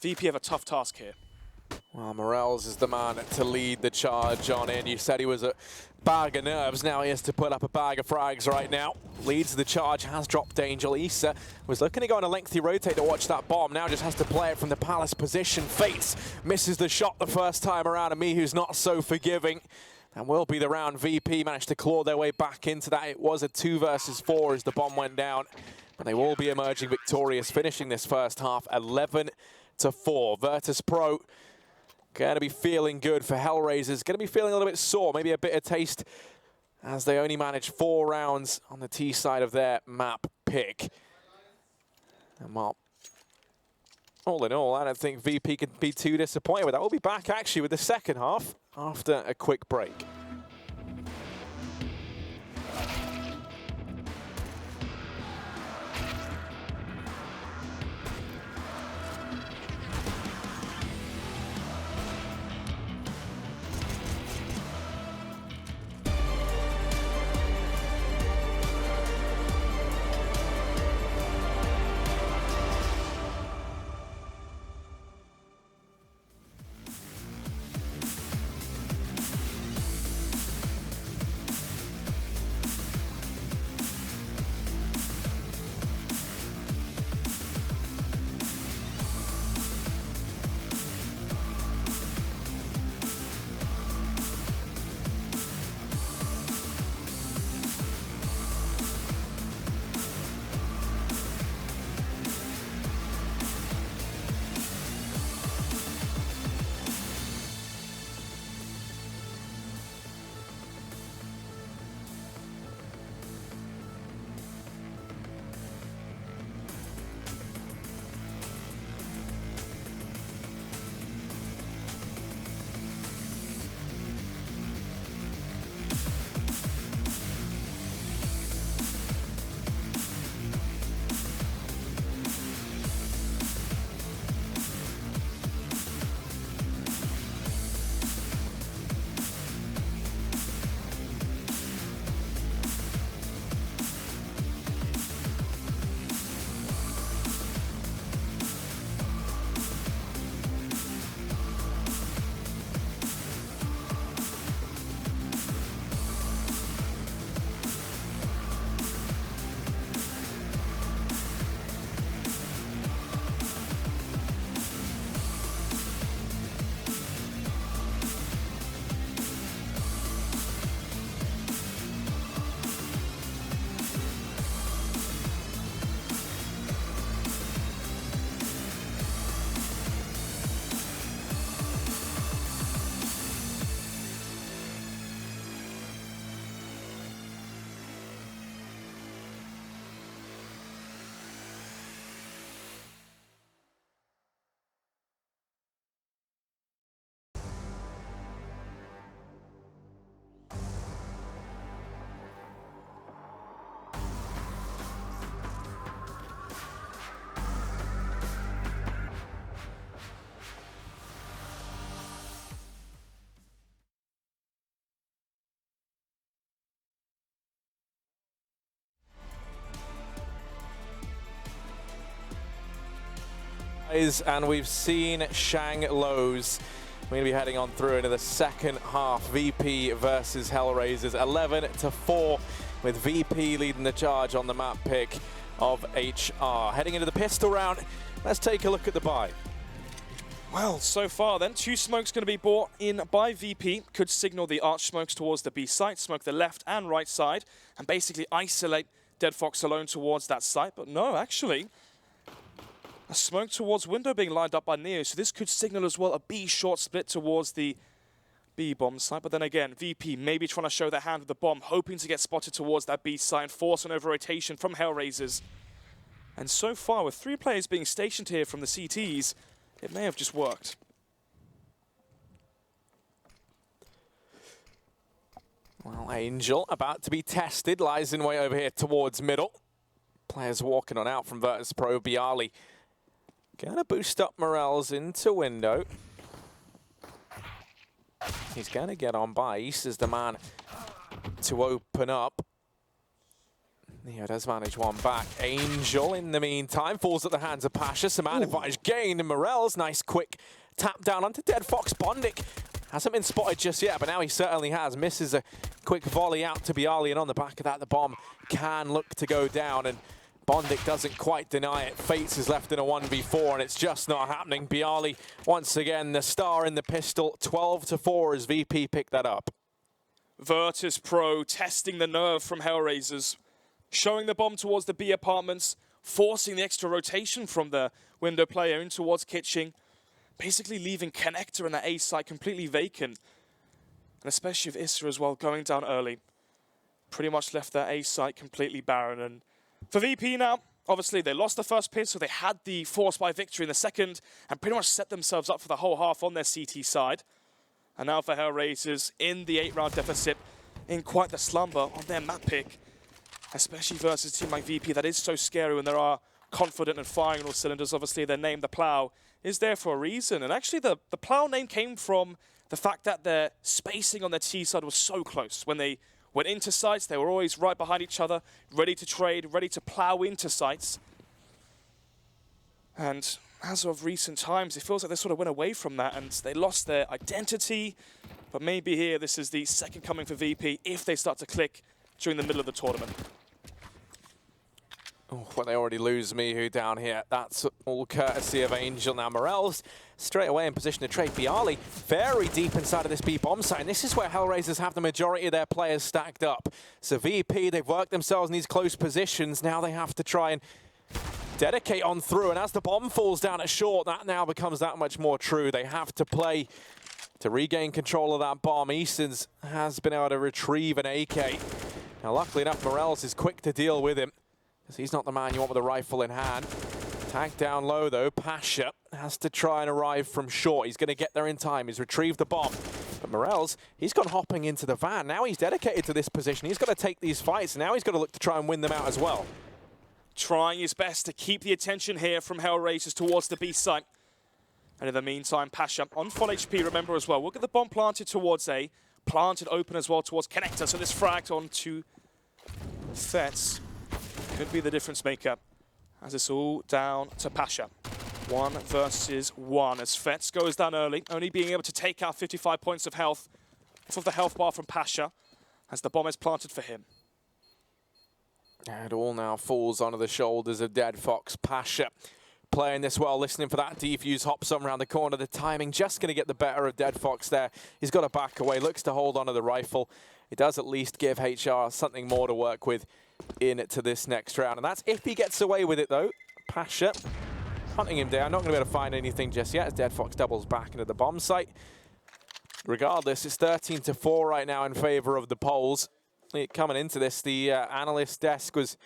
VP have a tough task here. Well, Morels is the man to lead the charge on in. You said he was a bag of nerves. Now he has to put up a bag of frags right now. Leads the charge, has dropped Angel. Issa was looking to go on a lengthy rotate to watch that bomb. Now just has to play it from the Palace position. Fates misses the shot the first time around, and Mihu's not so forgiving. And will be the round. VP managed to claw their way back into that. It was a 2 versus 4 as the bomb went down. But they will be emerging victorious, finishing this first half 11-4. Virtus.Pro going to be feeling good for HellRaisers. Going to be feeling a little bit sore, maybe a bitter taste, as they only managed 4 rounds on the T side of their map pick. And well, all in all, I don't think VP can be too disappointed with that. We'll be back actually with the second half after a quick break. And we've seen Shang Lows. We're going to be heading on through into the second half. VP versus HellRaisers, 11-4 with VP leading the charge on the map pick of HR. Heading into the pistol round, let's take a look at the buy. Well, so far then, 2 smokes going to be brought in by VP. Could signal the arch smokes towards the B site, smoke the left and right side, and basically isolate Dead Fox alone towards that site. But no, actually, a smoke towards window being lined up by Neo, so this could signal as well a B short split towards the B bomb site. But then again, VP maybe trying to show their hand with the bomb, hoping to get spotted towards that B site and force an over-rotation from HellRaisers. And so far, with 3 players being stationed here from the CTs, it may have just worked. Well, Angel about to be tested, lies in way over here towards middle. Players walking on out from Virtus.Pro. Bialy gonna boost up Morels into window. He's gonna get on by. East is the man to open up. Neo does manage one back. Angel, in the meantime, falls at the hands of Pasha. Some man advantage gained, and Morels, nice quick tap down onto Dead Fox. Bondic hasn't been spotted just yet, but now he certainly has. Misses a quick volley out to Bialy, and on the back of that, the bomb can look to go down, and Bondic doesn't quite deny it. Fates is left in a 1v4, and it's just not happening. Bialy, once again, the star in the pistol. 12-4 as VP picked that up. Virtus.Pro testing the nerve from HellRaisers, showing the bomb towards the B apartments, forcing the extra rotation from the window player in towards Kitching, basically leaving Connector in that A site completely vacant. And especially with Isra as well going down early, pretty much left their A site completely barren. And for VP now, obviously they lost the first pit, so they had the force by victory in the second and pretty much set themselves up for the whole half on their CT side. And now for HellRaisers in the 8-round deficit, in quite the slumber on their map pick, especially versus a team like VP that is so scary when they are confident and firing on all cylinders. Obviously, their name, the Plow, is there for a reason. And actually, the Plow name came from the fact that their spacing on their T side was so close. When they went into sites, they were always right behind each other, ready to trade, ready to plow into sites. And as of recent times, it feels like they sort of went away from that and they lost their identity. But maybe here, this is the second coming for VP if they start to click during the middle of the tournament. Oh, well, they already lose Mihu down here. That's all courtesy of Angel. Now Morels straight away in position to trade. Bialy very deep inside of this B bomb site. And this is where HellRaisers have the majority of their players stacked up. So VP, they've worked themselves in these close positions. Now they have to try and dedicate on through. And as the bomb falls down at short, that now becomes that much more true. They have to play to regain control of that bomb. Easton's has been able to retrieve an AK. Now, luckily enough, Morels is quick to deal with him, because he's not the man you want with a rifle in hand. Tagged down low, though. Pasha has to try and arrive from short. He's going to get there in time. He's retrieved the bomb. But Morels, he's gone hopping into the van. Now he's dedicated to this position. He's got to take these fights. Now he's got to look to try and win them out as well. Trying his best to keep the attention here from HellRaisers towards the B site. And in the meantime, Pasha on full HP, remember as well. We'll get the bomb planted towards A. Planted open as well towards Connector. So this fragged onto Fets could be the difference maker, as it's all down to Pasha. 1 versus 1 as Fets goes down early, only being able to take out 55 points of health off of the health bar from Pasha as the bomb is planted for him. And it all now falls onto the shoulders of Dead Fox. Pasha playing this well, listening for that defuse, hops on around the corner. The timing just going to get the better of Dead Fox there. He's got to back away, looks to hold onto the rifle. It does at least give HR something more to work with into this next round. And that's if he gets away with it, though. Pasha hunting him down. Not going to be able to find anything just yet as Dead Fox doubles back into the bomb site. Regardless, it's 13-4 right now in favor of the Poles. Coming into this, the analyst desk was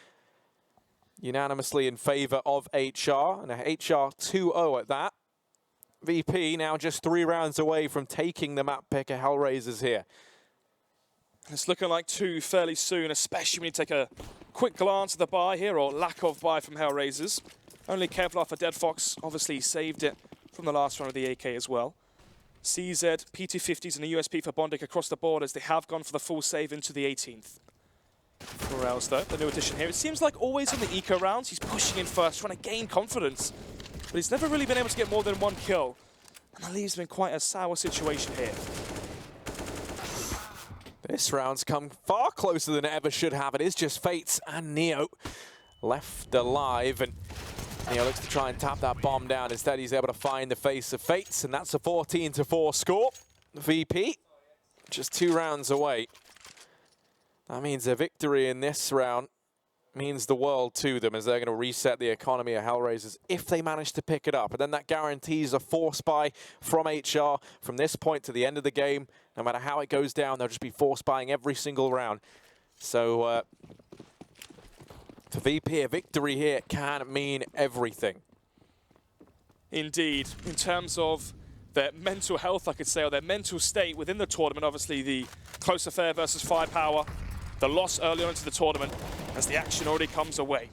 unanimously in favor of HR, and a HR 2-0 at that. VP now just 3 rounds away from taking the map pick of HellRaisers here. It's looking like 2 fairly soon, especially when you take a quick glance at the buy here, or lack of buy from HellRaisers. Only Kevlar for Dead Fox, obviously saved it from the last round of the AK as well. CZ, PT50s and a USP for Bondic across the board as they have gone for the full save into the 18th. Morels, though, the new addition here. It seems like always in the eco rounds, he's pushing in first, trying to gain confidence. But he's never really been able to get more than 1 kill. And that leaves him in quite a sour situation here. This round's come far closer than it ever should have. It is just Fates and Neo left alive, and Neo looks to try and tap that bomb down. Instead, he's able to find the face of Fates, and that's a 14-4 score. VP, just 2 rounds away. That means a victory in this round means the world to them, as they're going to reset the economy of HellRaisers if they manage to pick it up. And then that guarantees a force buy from HR from this point to the end of the game. No matter how it goes down, they'll just be force buying every single round. So to VP, a victory here can mean everything. Indeed. In terms of their mental health, I could say, or their mental state within the tournament, obviously the close affair versus Firepower, the loss early on into the tournament, as the action already comes away.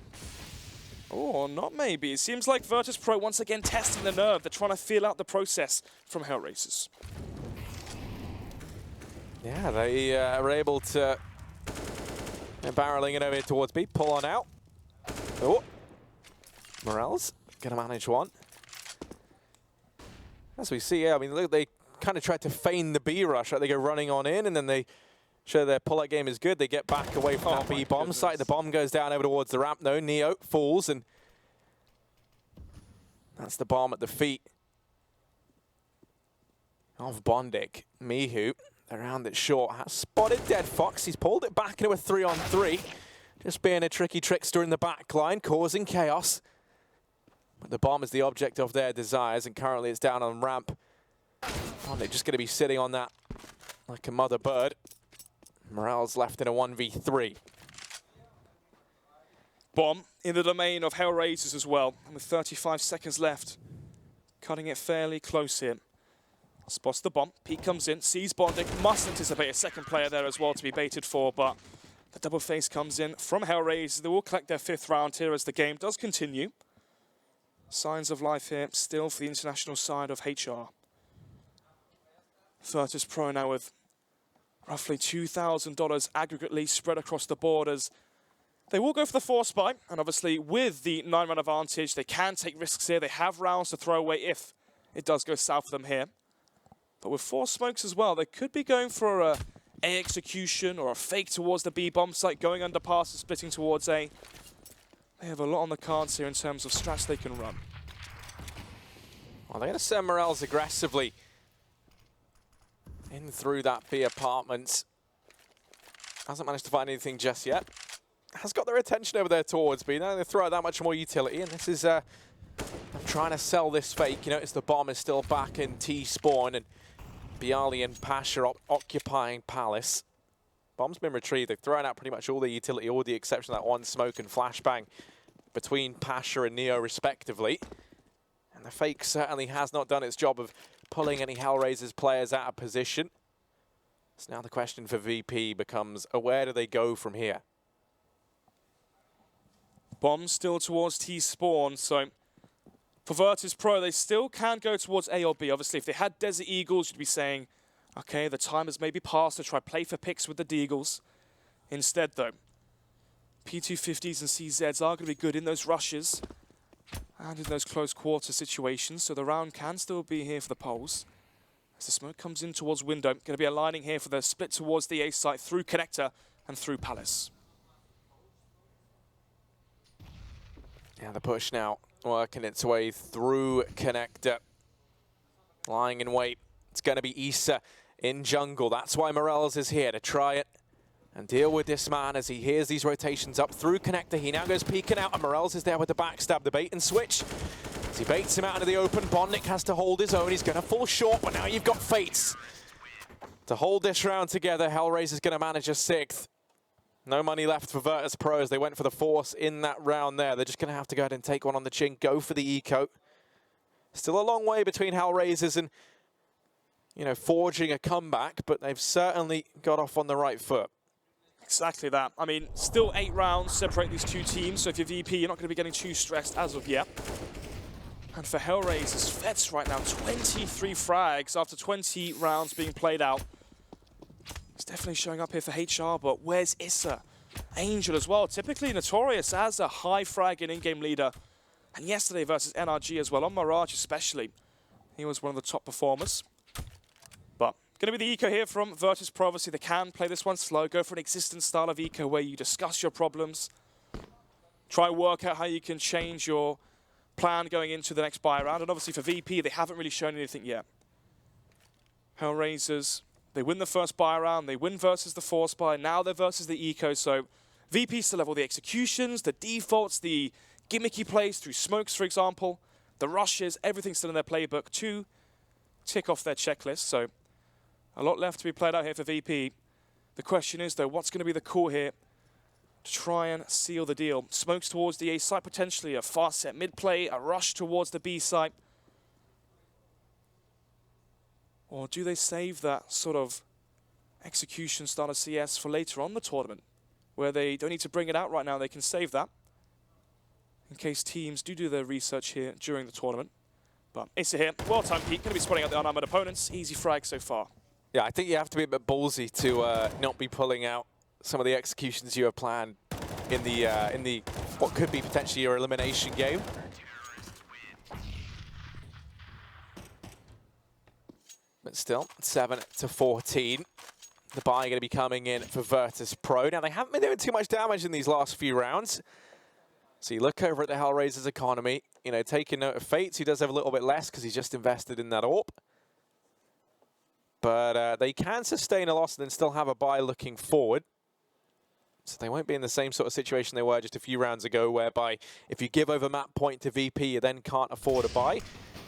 Or not maybe. It seems like Virtus.Pro once again testing the nerve. They're trying to feel out the process from HellRaisers. Yeah, they are able to... They're barreling it over here towards B. Pull on out. Oh. Morales going to manage one. As we see, yeah, I mean, look, they kind of tried to feign the B rush. Right? They go running on in, and then they show their pull-out game is good. They get back away from that B bomb site. The bomb goes down over towards the ramp, though. Neo falls, and that's the bomb at the feet of Bondik. Mihu, around it short, has spotted Dead Fox. He's pulled it back into a 3-on-3. Just being a tricky trickster in the back line, causing chaos. But the bomb is the object of their desires, and currently it's down on ramp. They're just going to be sitting on that like a mother bird. Morales left in a 1v3. Bomb in the domain of HellRaisers as well, and with 35 seconds left. Cutting it fairly close here. Spots the bomb, Pete comes in, sees Bondik, must anticipate a second player there as well to be baited for, but the double face comes in from HellRaisers. They will collect their 5th round here as the game does continue. Signs of life here still for the international side of HR. Virtus.Pro now with roughly $2,000 aggregately spread across the borders. They will go for the force buy, and obviously with the 9-round advantage, they can take risks here. They have rounds to throw away if it does go south for them here. But with 4 smokes as well, they could be going for a execution or a fake towards the B bomb site, going under pass and splitting towards A. They have a lot on the cards here in terms of strats they can run. Well, they're going to send Morales aggressively in through that B apartment. Hasn't managed to find anything just yet. Has got their attention over there towards B. Now they throw out that much more utility, and this is... I'm trying to sell this fake. You notice the bomb is still back in T-spawn, and Bialy and Pasha occupying Palace. Bomb's been retrieved. They've thrown out pretty much all the utility, all the exception of that one smoke and flashbang between Pasha and Neo, respectively. And the fake certainly has not done its job of pulling any HellRaisers players out of position. So now the question for VP becomes, where do they go from here? Bomb still towards T-spawn, so for Virtus.Pro, they still can go towards A or B. Obviously, if they had Desert Eagles, you'd be saying, okay, the time has maybe passed to try play for picks with the Deagles. Instead, though, P250s and CZs are going to be good in those rushes and in those close quarter situations, so the round can still be here for the Poles. As the smoke comes in towards window, going to be aligning here for the split towards the A site through Connector and through Palace. Yeah, the push now working its way through Connector. Lying in wait. It's going to be Issa in jungle. That's why Morales is here, to try it and deal with this man as he hears these rotations up through Connector. He now goes peeking out, and Morales is there with the backstab, the bait and switch. As he baits him out into the open, Bondik has to hold his own. He's going to fall short, but now you've got Fates to hold this round together. HellRaisers going to manage a 6th. No money left for Virtus.Pro as they went for the force in that round there. They're just going to have to go ahead and take one on the chin, go for the eco. Still a long way between HellRaisers and, you know, forging a comeback, but they've certainly got off on the right foot. Exactly that. I mean, still 8 rounds separate these two teams, so if you're VP, you're not going to be getting too stressed as of yet. And for HellRaisers, Fets right now, 23 frags after 20 rounds being played out. It's definitely showing up here for HR, but where's Issa? Angel as well, typically notorious as a high frag and in-game leader. And yesterday versus NRG as well, on Mirage especially. He was one of the top performers. But Going to be the eco here from Virtus.Pro. Obviously, they can play this one slow, go for an existing style of eco where you discuss your problems, try and work out how you can change your plan going into the next buy round. And obviously for VP, they haven't really shown anything yet. HellRaisers, they win the first buy round, they win versus the force buy, now they're versus the eco. So VP still have all the executions, the defaults, the gimmicky plays through smokes, for example, the rushes, everything's still in their playbook to tick off their checklist. So a lot left to be played out here for VP. The question is, though, what's going to be the call here to try and seal the deal? Smokes towards the A site, potentially a fast set mid play, a rush towards the B site. Or do they save that sort of execution style of CS for later on the tournament, where they don't need to bring it out right now? They can save that in case teams do their research here during the tournament. But Issa here, well-timed peek, going to be spotting out the unarmored opponents. Easy frag so far. Yeah, I think you have to be a bit ballsy to not be pulling out some of the executions you have planned in the what could be potentially your elimination game. But still, 7-14. The buy going to be coming in for Virtus.Pro. Now, they haven't been doing too much damage in these last few rounds. So you look over at the HellRaisers economy, you know, taking note of Fates, who does have a little bit less because he's just invested in that AWP. But they can sustain a loss and then still have a buy looking forward. So they won't be in the same sort of situation they were just a few rounds ago, whereby if you give over map point to VP, you then can't afford a buy.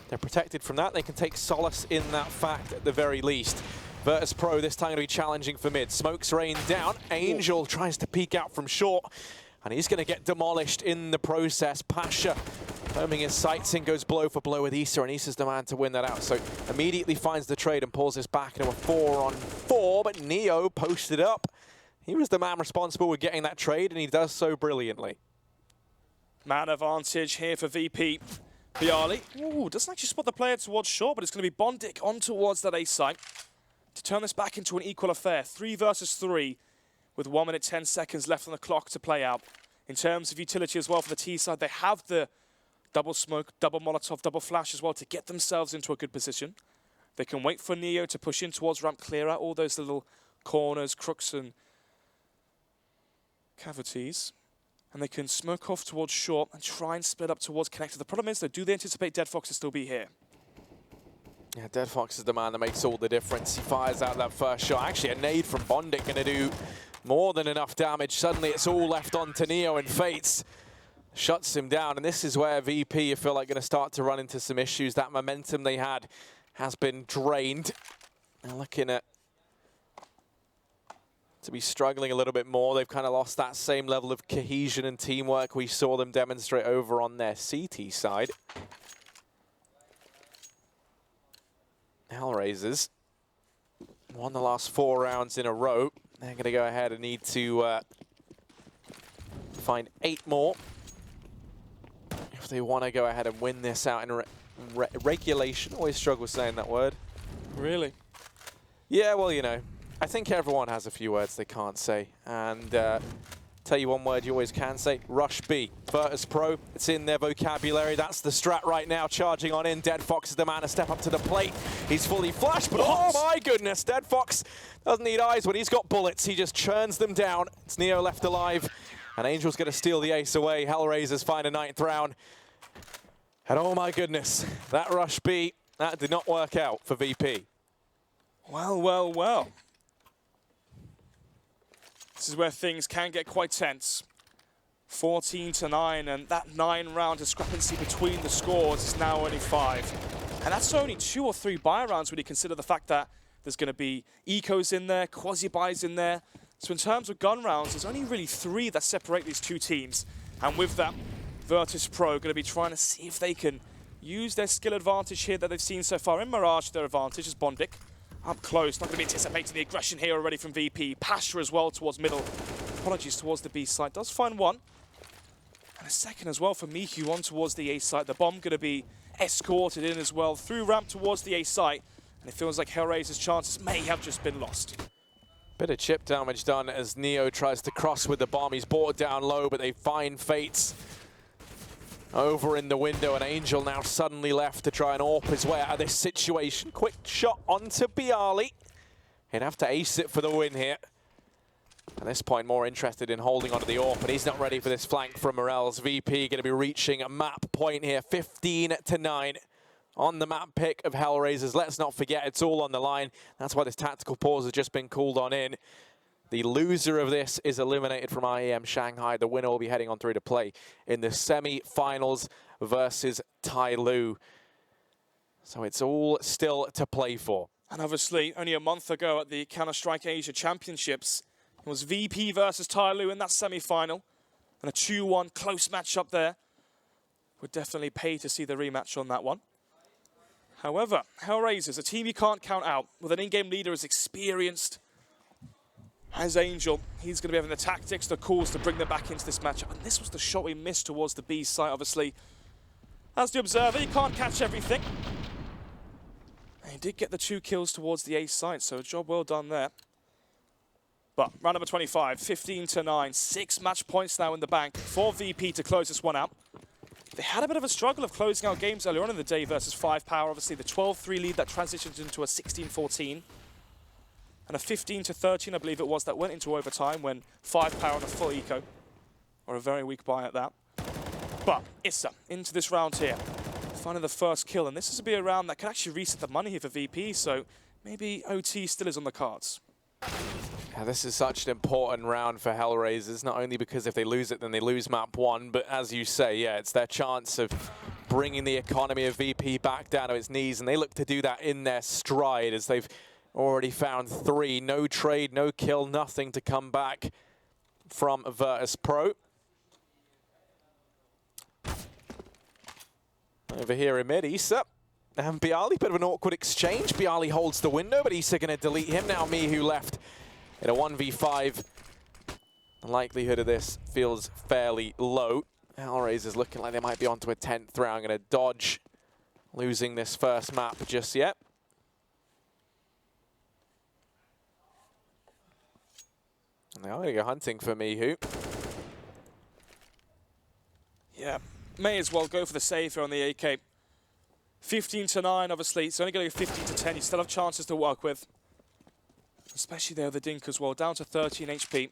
They're protected from that. They can take solace in that fact at the very least. Virtus.Pro this time going to be challenging for mid. Smokes rain down. Angel tries to peek out from short, and he's going to get demolished in the process. Pasha firming his sights in, goes blow for blow with Issa, and Issa's the man to win that out. So immediately finds the trade and pulls this back into a 4-on-4, but Neo posted up. He was the man responsible with getting that trade, and he does so brilliantly. Man advantage here for VP. Piali, ooh, doesn't actually spot the player towards short, but it's going to be Bondic on towards that A site to turn this back into an equal affair. 3 versus 3 with 1 minute 10 seconds left on the clock to play out. In terms of utility as well for the T side, they have the double smoke, double Molotov, double flash as well to get themselves into a good position. They can wait for Neo to push in towards ramp, clear out all those little corners, crooks and cavities. And they can smoke off towards short and try and split up towards connector. The problem is, though, do they anticipate Dead Fox to still be here? Yeah, Dead Fox is the man that makes all the difference. He fires out that first shot. Actually, a nade from Bondic going to do more than enough damage. Suddenly, it's all left on to Neo, and Fates shuts him down. And this is where VP, you feel like, going to start to run into some issues. That momentum they had has been drained. They're looking at to be struggling a little bit more. They've kind of lost that same level of cohesion and teamwork we saw them demonstrate over on their CT side. HellRaisers won the last 4 rounds in a row. They're going to go ahead and need to find 8 more if they want to go ahead and win this out in regulation. Always struggle saying that word. Really? Yeah, well, you know, I think everyone has a few words they can't say. And tell you one word you always can say, Rush B. Virtus.Pro, it's in their vocabulary. That's the strat right now, charging on in. Dead Fox is the man to step up to the plate. He's fully flashed, but oh my goodness, Dead Fox doesn't need eyes when he's got bullets. He just churns them down. It's Neo left alive, and Angel's going to steal the ace away. HellRaisers find a 9th round. And oh my goodness, that Rush B, that did not work out for VP. Well, well, well. This is where things can get quite tense. 14-9, and that 9-round discrepancy between the scores is now only 5. And that's only 2 or 3 buy rounds when you consider the fact that there's going to be ecos in there, quasi-buys in there. So in terms of gun rounds, there's only really 3 that separate these 2 teams. And with that, Virtus.Pro going to be trying to see if they can use their skill advantage here that they've seen so far in Mirage. Their advantage is Bondic. Up close, not going to be anticipating the aggression here already from VP. Pasha as well towards middle. Apologies towards the B side. Does find 1. And a second as well for Miku on towards the A site. The bomb going to be escorted in as well through ramp towards the A site. And it feels like HellRaisers' chances may have just been lost. Bit of chip damage done as Neo tries to cross with the bomb. He's brought down low, but they find Fates over in the window, and Angel now suddenly left to try and AWP his way out of this situation. Quick shot onto Bialy. He'd have to ace it for the win here. At this point, more interested in holding onto the AWP, but he's not ready for this flank from Morels. VP going to be reaching a map point here, 15-9 on the map pick of HellRaisers. Let's not forget, it's all on the line. That's why this tactical pause has just been called on in. The loser of this is eliminated from IEM Shanghai. The winner will be heading on through to play in the semi-finals versus Tai Lu. So it's all still to play for. And obviously, only a month ago at the Counter-Strike Asia Championships, it was VP versus Tai Lu in that semi-final. And a 2-1 close matchup there. Would definitely pay to see the rematch on that one. However, HellRaisers, a team you can't count out, with an in-game leader as experienced as Angel. He's going to be having the tactics, the calls to bring them back into this matchup. And this was the shot we missed towards the B site, obviously. As the observer, you can't catch everything. And he did get the 2 kills towards the A site, so a job well done there. But round number 25, 15-9, 6 match points now in the bank for VP to close this one out. They had a bit of a struggle of closing out games earlier on in the day versus 5-Power. Obviously, the 12-3 lead that transitioned into a 16-14. And a 15-13, I believe it was, that went into overtime when 5-Power on a full eco. Or a very weak buy at that. But Issa into this round here. Finding the first kill. And this is to be a round that can actually reset the money here for VP. So maybe OT still is on the cards. Yeah, this is such an important round for HellRaisers, not only because if they lose it, then they lose map 1, but as you say, yeah, it's their chance of bringing the economy of VP back down to its knees, and they look to do that in their stride as they've already found 3. No trade, no kill, nothing to come back from Virtus.Pro. Over here in mid, Issa and Bialy, bit of an awkward exchange. Bialy holds the window, but Issa going to delete him. Now Mihu left in a 1v5. The likelihood of this feels fairly low. HellRaisers looking like they might be onto a 10th round. Going to dodge losing this first map just yet. And they are going to go hunting for Mihu. Yeah, may as well go for the save here on the AK. 15-9, obviously. It's only going to go 15-10. You still have chances to work with. Especially there with the Dink as well, down to 13 HP.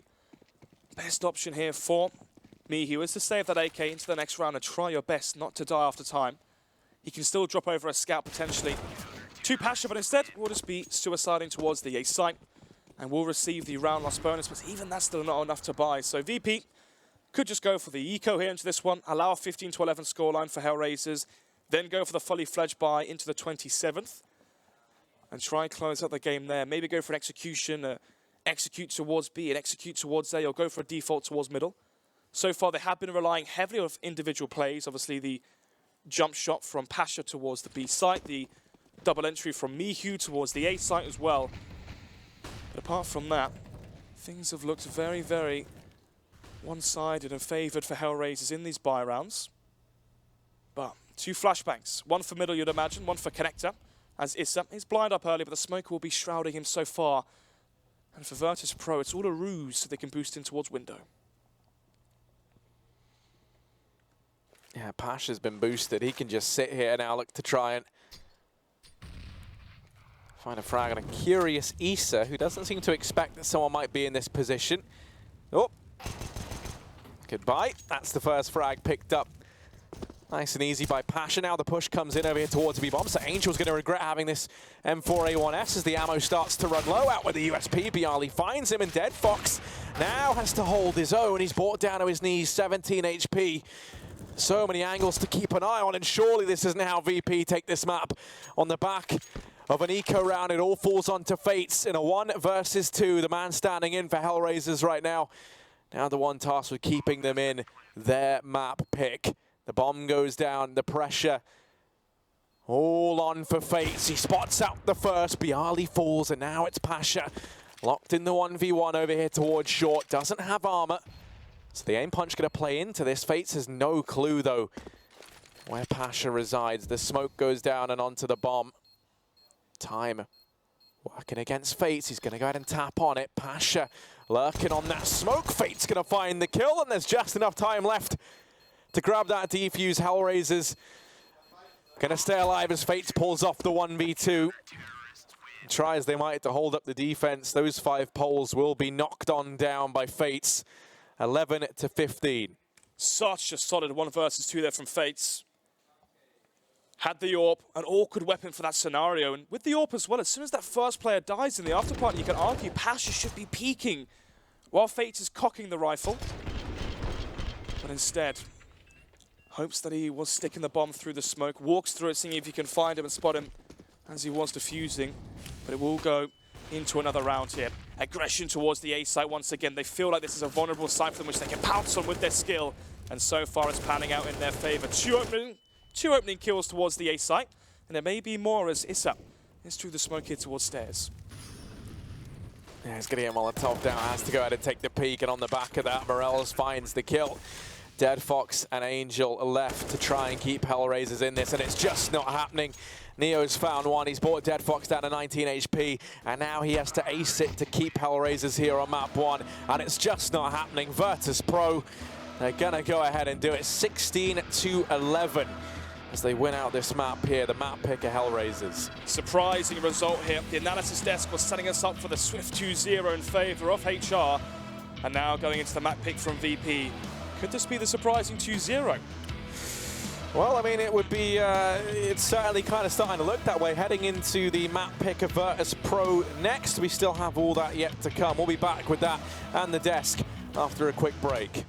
Best option here for Mihu is to save that AK into the next round and try your best not to die after time. He can still drop over a scout potentially to Pasha, but instead will just be suiciding towards the A site and will receive the round loss bonus, but even that's still not enough to buy. So VP could just go for the eco here into this one, allow a 15-11 scoreline for HellRaisers, then go for the fully fledged buy into the 27th. And try and close out the game there. Maybe go for an execution, execute towards B and execute towards A, or go for a default towards middle. So far, they have been relying heavily on individual plays. Obviously, the jump shot from Pasha towards the B site, the double entry from Mihu towards the A site as well. But apart from that, things have looked very, very one-sided and favoured for HellRaisers in these buy rounds. But 2 flashbangs, one for middle, you'd imagine, one for connector. As Issa is blind up early, but the smoke will be shrouding him so far. And for Virtus.Pro, it's all a ruse so they can boost in towards window. Yeah, Pasha's been boosted. He can just sit here now, look to try and find a frag on a curious Issa, who doesn't seem to expect that someone might be in this position. Oh, goodbye. That's the first frag picked up. Nice and easy by Pasha. Now the push comes in over here towards B-Bomb, so Angel's going to regret having this M4A1S as the ammo starts to run low. Out with the USP, Bialy finds him, and Dead Fox now has to hold his own. He's brought down to his knees, 17 HP. So many angles to keep an eye on, and surely this isn't how VP take this map. On the back of an eco round, it all falls onto Fates in a 1 versus 2. The man standing in for HellRaisers right now. Now the one task with keeping them in their map pick. The bomb goes down, the pressure all on for Fates. He spots out the first, Bialy falls, and now it's Pasha. Locked in the 1v1 over here towards short, doesn't have armor. So the aim punch going to play into this. Fates has no clue though where Pasha resides. The smoke goes down and onto the bomb. Time working against Fates. He's going to go ahead and tap on it. Pasha lurking on that smoke. Fates going to find the kill, and there's just enough time left to grab that defuse. HellRaisers gonna stay alive as Fates pulls off the 1v2. Try as they might to hold up the defense, those 5 poles will be knocked on down by Fates. 11 to 15. Such a solid 1 versus 2 there from Fates. Had the AWP, an awkward weapon for that scenario. And with the AWP as well, as soon as that first player dies in the afterpart, you can argue Pasha should be peeking while Fates is cocking the rifle. But instead, hopes that he was sticking the bomb through the smoke, walks through it, seeing if he can find him and spot him as he was defusing. But it will go into another round here. Aggression towards the A site once again. They feel like this is a vulnerable site for them which they can pounce on with their skill. And so far it's panning out in their favor. Two opening kills towards the A site. And there may be more as Issa is through the smoke here towards stairs. Yeah, he's going to get Molotov down, has to go ahead and take the peek, and on the back of that, Morales finds the kill. Dead Fox and Angel left to try and keep HellRaisers in this, and it's just not happening. Neo's found one, he's brought Dead Fox down to 19 HP, and now he has to ace it to keep HellRaisers here on map 1, and it's just not happening. Virtus.Pro, they're going to go ahead and do it 16 to 11. As they win out this map here, the map pick of HellRaisers. Surprising result here. The analysis desk was setting us up for the swift 2-0 in favor of HR. And now going into the map pick from VP. Could this be the surprising 2-0? Well, I mean, it would be, it's certainly kind of starting to look that way. Heading into the map pick of Virtus.Pro next. We still have all that yet to come. We'll be back with that and the desk after a quick break.